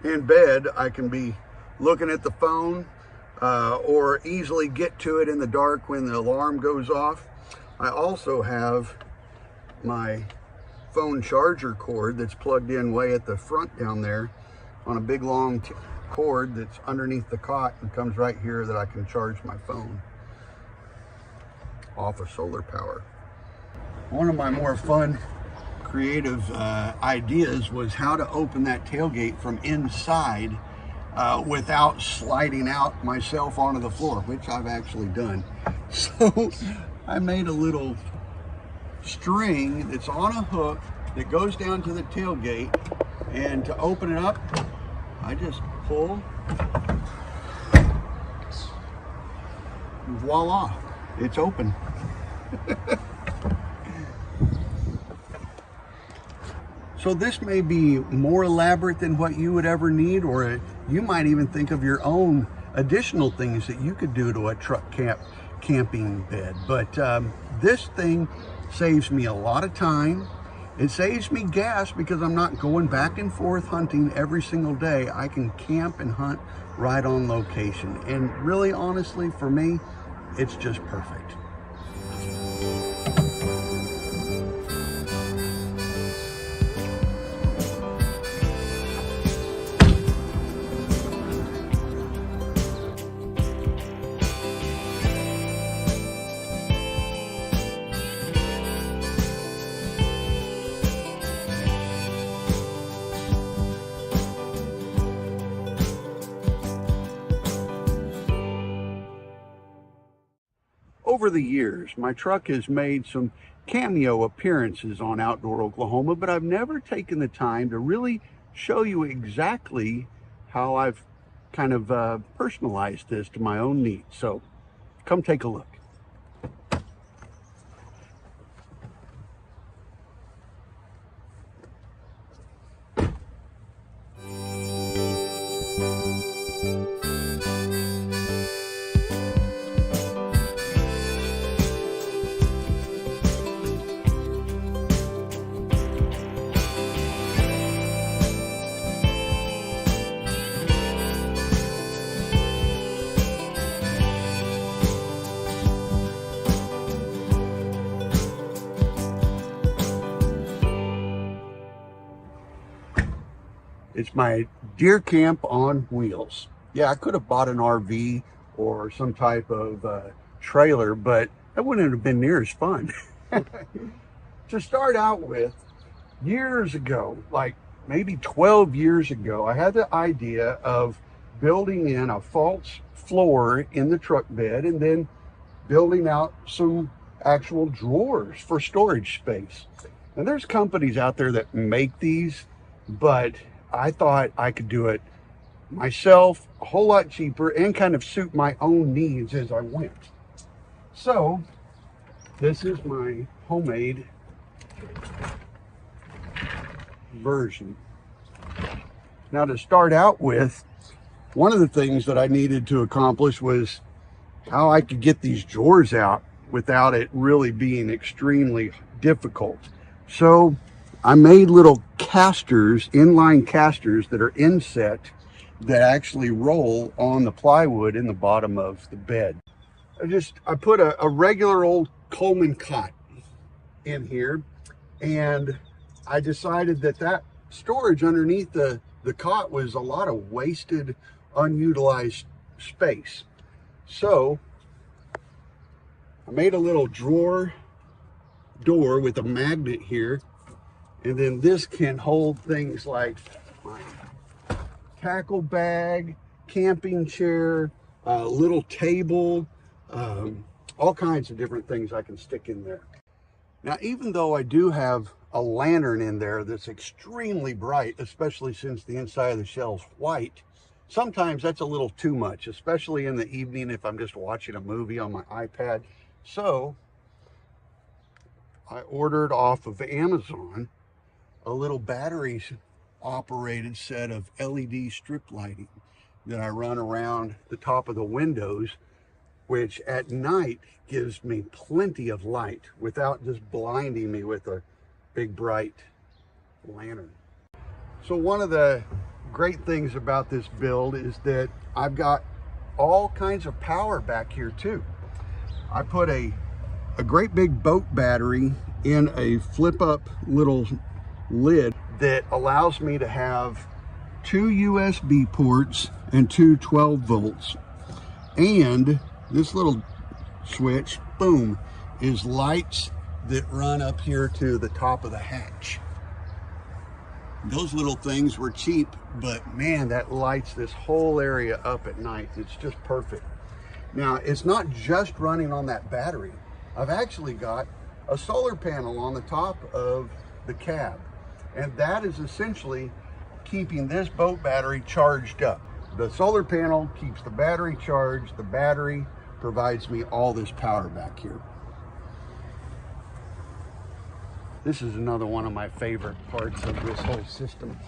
in bed, I can be looking at the phone or easily get to it in the dark when the alarm goes off. I also have my phone charger cord that's plugged in way at the front down there on a big long cord that's underneath the cot and comes right here, that I can charge my phone off of solar power. One of my more fun, creative ideas was how to open that tailgate from inside without sliding out myself onto the floor, which I've actually done. So I made a little string that's on a hook that goes down to the tailgate, and to open it up, I just pull, and voila, it's open. So this may be more elaborate than what you would ever need, or you might even think of your own additional things that you could do to a truck camping bed. But this thing saves me a lot of time. It saves me gas because I'm not going back and forth hunting every single day. I can camp and hunt right on location. And really, honestly, for me, it's just perfect. Over the years, my truck has made some cameo appearances on Outdoor Oklahoma, but I've never taken the time to really show you exactly how I've kind of personalized this to my own needs. So come take a look. It's my deer camp on wheels. Yeah, I could have bought an RV or some type of trailer, but that wouldn't have been near as fun. To start out with, years ago, like maybe 12 years ago, I had the idea of building in a false floor in the truck bed and then building out some actual drawers for storage space. And there's companies out there that make these, but I thought I could do it myself a whole lot cheaper and kind of suit my own needs as I went. So this is my homemade version. Now, to start out with, one of the things that I needed to accomplish was how I could get these drawers out without it really being extremely difficult. So I made little casters, inline casters that are inset that actually roll on the plywood in the bottom of the bed. I put a regular old Coleman cot in here, and I decided that storage underneath the cot was a lot of wasted, unutilized space. So I made a little drawer door with a magnet here. And then this can hold things like my tackle bag, camping chair, little table, all kinds of different things I can stick in there. Now, even though I do have a lantern in there that's extremely bright, especially since the inside of the shell's white, sometimes that's a little too much, especially in the evening if I'm just watching a movie on my iPad. So I ordered off of Amazon a little battery operated set of LED strip lighting that I run around the top of the windows, which at night gives me plenty of light without just blinding me with a big bright lantern. So one of the great things about this build is that I've got all kinds of power back here too. I put a great big boat battery in a flip up little lid that allows me to have 2 USB ports and 2 12 volts. And this little switch, boom, is lights that run up here to the top of the hatch. Those little things were cheap, but man, that lights this whole area up at night. It's just perfect. Now, it's not just running on that battery. I've actually got a solar panel on the top of the cab, and that is essentially keeping this boat battery charged up. The solar panel keeps the battery charged. The battery provides me all this power back here. This is another one of my favorite parts of this whole system.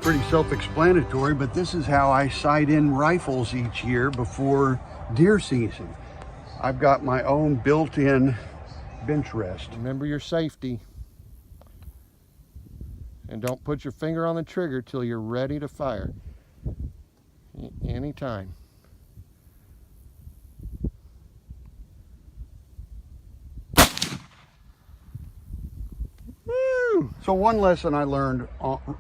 Pretty self-explanatory, but this is how I sight in rifles each year before deer season. I've got my own built-in bench rest. Remember your safety. And don't put your finger on the trigger till you're ready to fire. Anytime. So one lesson I learned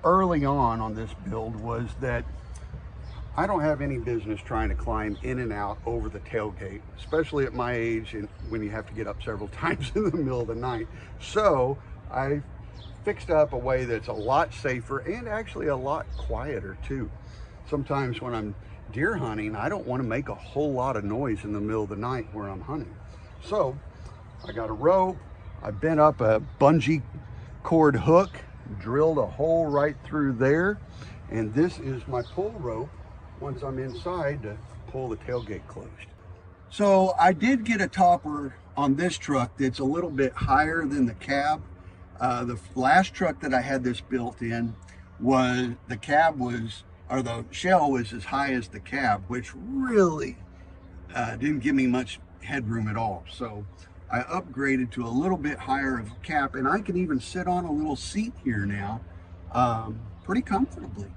early on this build was that I don't have any business trying to climb in and out over the tailgate, especially at my age and when you have to get up several times in the middle of the night. So I fixed up a way that's a lot safer and actually a lot quieter too. Sometimes when I'm deer hunting, I don't want to make a whole lot of noise in the middle of the night where I'm hunting. So I got a rope, I bent up a bungee cord hook, drilled a hole right through there, and this is my pull rope once I'm inside to pull the tailgate closed. So I did get a topper on this truck that's a little bit higher than the cab. The last truck that I had this built in was, the cab was, or the shell was as high as the cab, which really didn't give me much headroom at all. So I upgraded to a little bit higher of a cap, and I can even sit on a little seat here now pretty comfortably.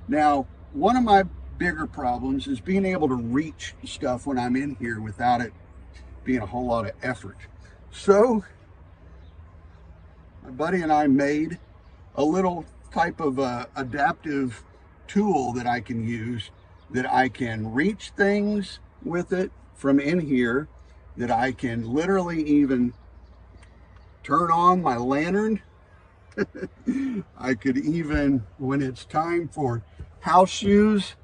Now, one of my bigger problems is being able to reach stuff when I'm in here without it being a whole lot of effort. So my buddy and I made a little type of adaptive tool that I can use, that I can reach things with it from in here, that I can literally even turn on my lantern. I could even, when it's time for house shoes,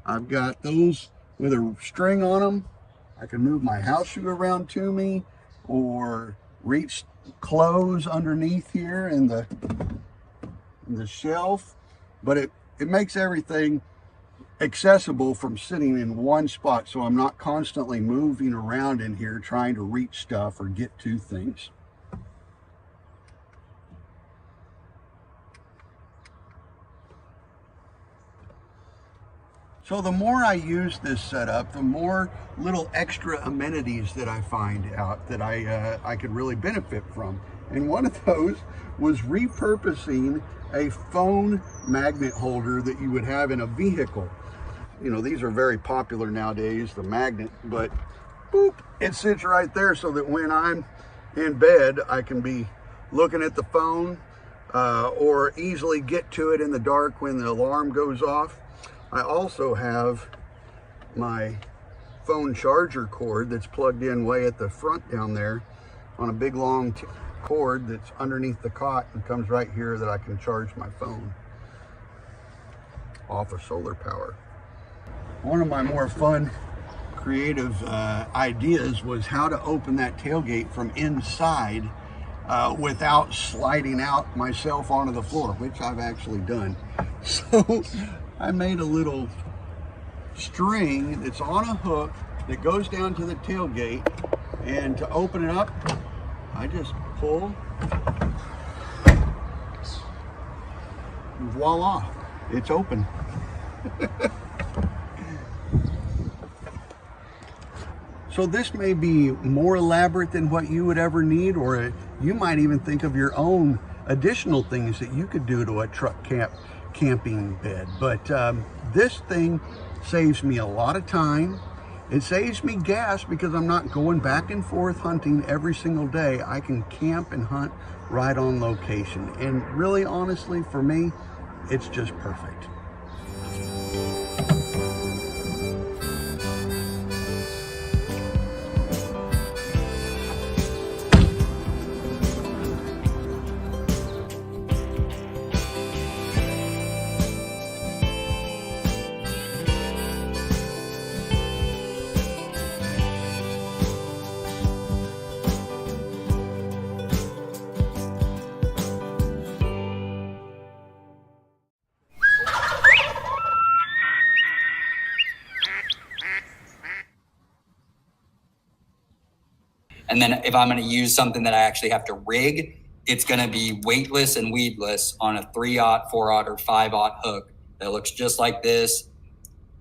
I've got those with a string on them. I can move my house shoe around to me, or reach clothes underneath here in the shelf. But it makes everything accessible from sitting in one spot, so I'm not constantly moving around in here trying to reach stuff or get to things. So the more I use this setup, the more little extra amenities that I find out that I could really benefit from. And one of those was repurposing a phone magnet holder that you would have in a vehicle. You know, these are very popular nowadays, the magnet, but boop, it sits right there so that when I'm in bed, I can be looking at the phone or easily get to it in the dark when the alarm goes off. I also have my phone charger cord that's plugged in way at the front down there on a big long cord that's underneath the cot and comes right here, that I can charge my phone off of solar power. One of my more fun, creative ideas was how to open that tailgate from inside without sliding out myself onto the floor, which I've actually done. So I made a little string that's on a hook that goes down to the tailgate, and to open it up, I just pull, and voila, it's open. So this may be more elaborate than what you would ever need, or you might even think of your own additional things that you could do to a truck camping bed. But this thing saves me a lot of time. It saves me gas because I'm not going back and forth hunting every single day. I can camp and hunt right on location. And really, honestly, for me, it's just perfect. And then if I'm going to use something that I actually have to rig, it's going to be weightless and weedless on a 3/0, 4/0, or 5/0 hook that looks just like this.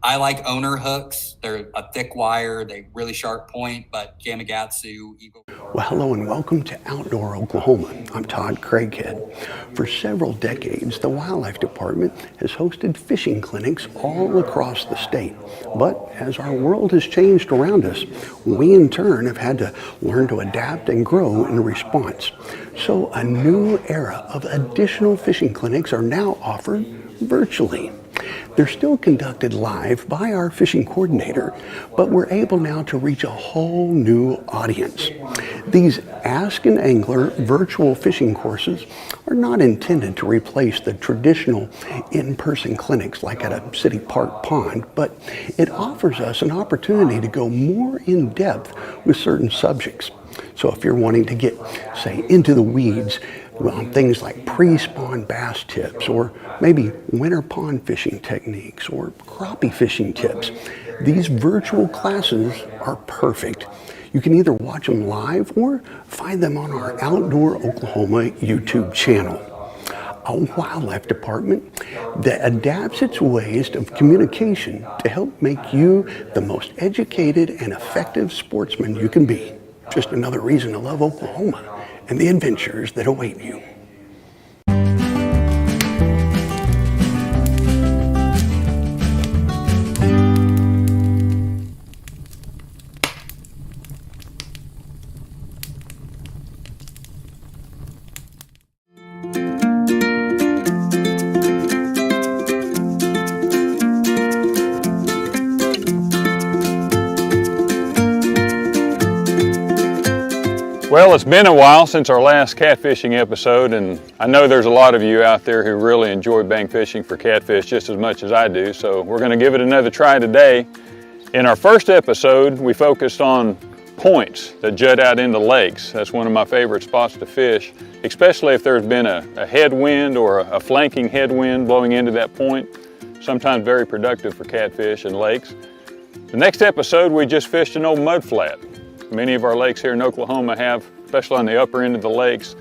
I like owner hooks. They're a thick wire, they really sharp point, but Gamakatsu, Eagle. Well, hello and welcome to Outdoor Oklahoma. I'm Todd Craighead. For several decades, the Wildlife Department has hosted fishing clinics all across the state. But as our world has changed around us, we in turn have had to learn to adapt and grow in response. So a new era of additional fishing clinics are now offered virtually. They're still conducted live by our fishing coordinator, but we're able now to reach a whole new audience. These Ask an Angler virtual fishing courses are not intended to replace the traditional in-person clinics like at a city park pond, but it offers us an opportunity to go more in depth with certain subjects. So if you're wanting to get, say, into the weeds, well, things like pre-spawn bass tips, or maybe winter pond fishing techniques, or crappie fishing tips, these virtual classes are perfect. You can either watch them live or find them on our Outdoor Oklahoma YouTube channel. A wildlife department that adapts its ways of communication to help make you the most educated and effective sportsman you can be. Just another reason to love Oklahoma and the adventures that await you. Well, it's been a while since our last catfishing episode, and I know there's a lot of you out there who really enjoy bank fishing for catfish just as much as I do, so we're going to give it another try today. In our first episode, we focused on points that jut out into lakes. That's one of my favorite spots to fish, especially if there's been a headwind or a flanking headwind blowing into that point. Sometimes very productive for catfish in lakes. The next episode, we just fished an old mud flat. Many of our lakes here in Oklahoma have, especially on the upper end of the lakes,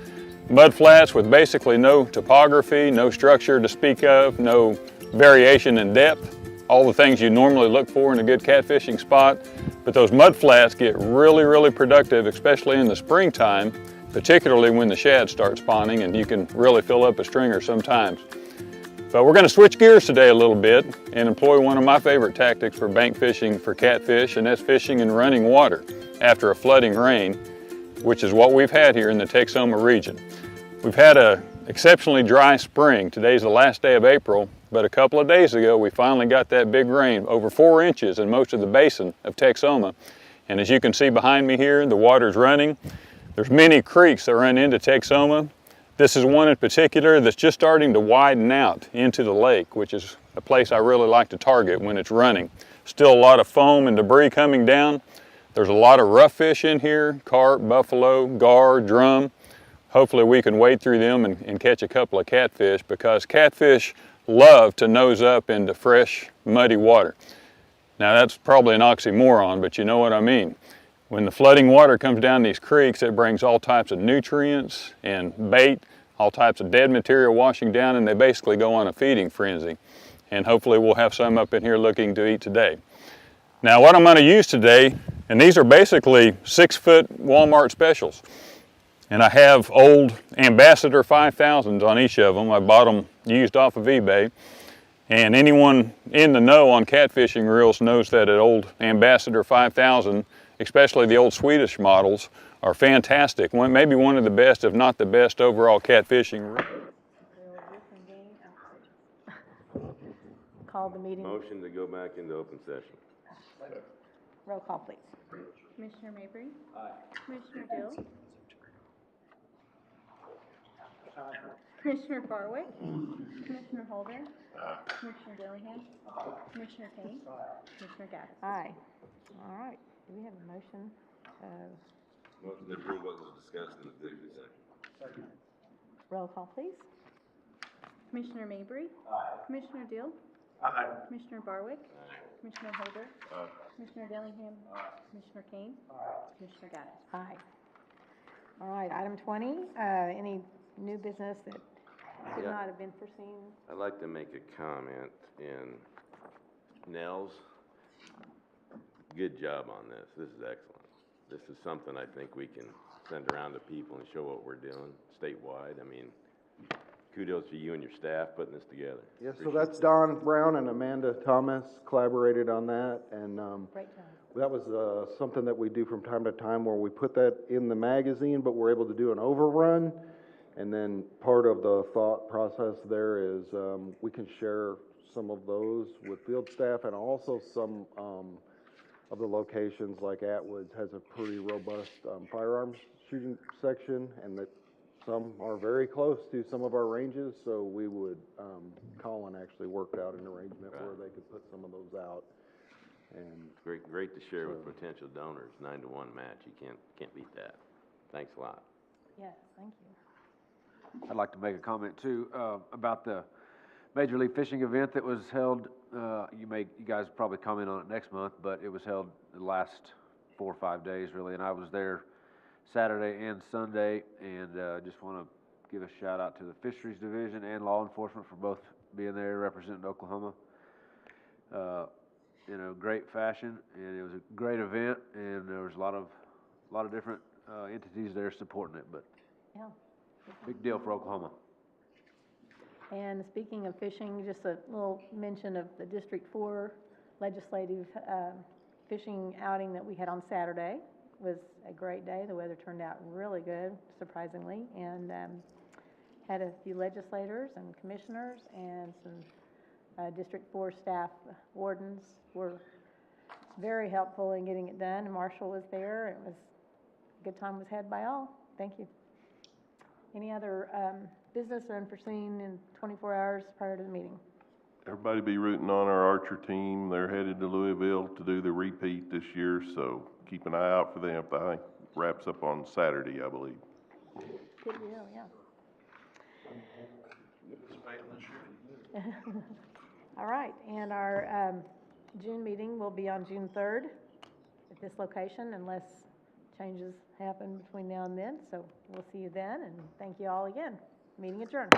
mud flats with basically no topography, no structure to speak of, no variation in depth, all the things you normally look for in a good catfishing spot. But those mud flats get really, really productive, especially in the springtime, particularly when the shad start spawning and you can really fill up a stringer sometimes. But we're going to switch gears today a little bit and employ one of my favorite tactics for bank fishing for catfish, and that's fishing in running water after a flooding rain, which is what we've had here in the Texoma region. We've had an exceptionally dry spring. Today's the last day of April, but a couple of days ago we finally got that big rain, over 4 inches in most of the basin of Texoma. And as you can see behind me here, the water's running. There's many creeks that run into Texoma. This is one in particular that's just starting to widen out into the lake, which is a place I really like to target when it's running. Still a lot of foam and debris coming down. There's a lot of rough fish in here, carp, buffalo, gar, drum. Hopefully we can wade through them and catch a couple of catfish, because catfish love to nose up into fresh, muddy water. Now that's probably an oxymoron, but you know what I mean. When the flooding water comes down these creeks, it brings all types of nutrients and bait, all types of dead material washing down, and they basically go on a feeding frenzy. And hopefully we'll have some up in here looking to eat today. Now what I'm going to use today, and these are basically 6-foot Walmart specials. And I have old Ambassador 5000s on each of them. I bought them used off of eBay. And anyone in the know on catfishing reels knows that an old Ambassador 5000, especially the old Swedish models, are fantastic. Maybe one of the best, if not the best, overall catfishing reel. Call the meeting. Motion to go back into open session. Roll call, please. Commissioner Mabry? Aye. Commissioner Dill? Commissioner Barwick? Commissioner Holder? Commissioner Dillingham? Commissioner Kane? Commissioner Gaddis? Aye. All right. Do we have a motion? Motion to approve what was discussed in the executive session. Roll call, please. Commissioner Mabry? Aye. Commissioner Dill? Aye. Commissioner Barwick? Aye. Commissioner Holder? Aye. Commissioner Dillingham? Commissioner Kane? Commissioner Gaddis? Aye. All right, item 20, any new business that could Yeah. not have been foreseen? I'd like to make a comment in Nels. Good job on this. This is excellent. This is something I think we can send around to people and show what we're doing statewide. I mean, kudos to you and your staff putting this together. Yes, so that's Don Brown and Amanda Thomas collaborated on that, and Great job. that was something that we do from time to time where we put that in the magazine, but we're able to do an overrun. And then part of the thought process there is we can share some of those with field staff, and also some of the locations like Atwoods has a pretty robust firearms shooting section, and that some are very close to some of our ranges, so we would, Colin actually worked out an arrangement where they could put some of those out. And Great to share with potential donors. 9-to-1 match. You can't beat that. Thanks a lot. Yes, thank you. I'd like to make a comment too about the Major League Fishing event that was held. You guys probably comment on it next month, but it was held the last 4 or 5 days really, and I was there Saturday and Sunday, and just want to give a shout out to the Fisheries Division and law enforcement for both being there representing Oklahoma in a great fashion, and it was a great event, and there was a lot of different entities there supporting it, but Yeah. big deal for Oklahoma. And speaking of fishing, just a little mention of the District 4 legislative fishing outing that we had on Saturday. It was a great day. The weather turned out really good, surprisingly, and had a few legislators and commissioners and some District 4 staff wardens were very helpful in getting it done. Marshall was there. It was a good time was had by all. Thank you. Any other business or unforeseen in 24 hours prior to the meeting? Everybody be rooting on our Archer team. They're headed to Louisville to do the repeat this year, so keep an eye out for them. I think wraps up on Saturday, I believe. Good deal, yeah. All right, and our June meeting will be on June 3rd at this location, unless changes happen between now and then. So we'll see you then, and thank you all again. Meeting adjourned.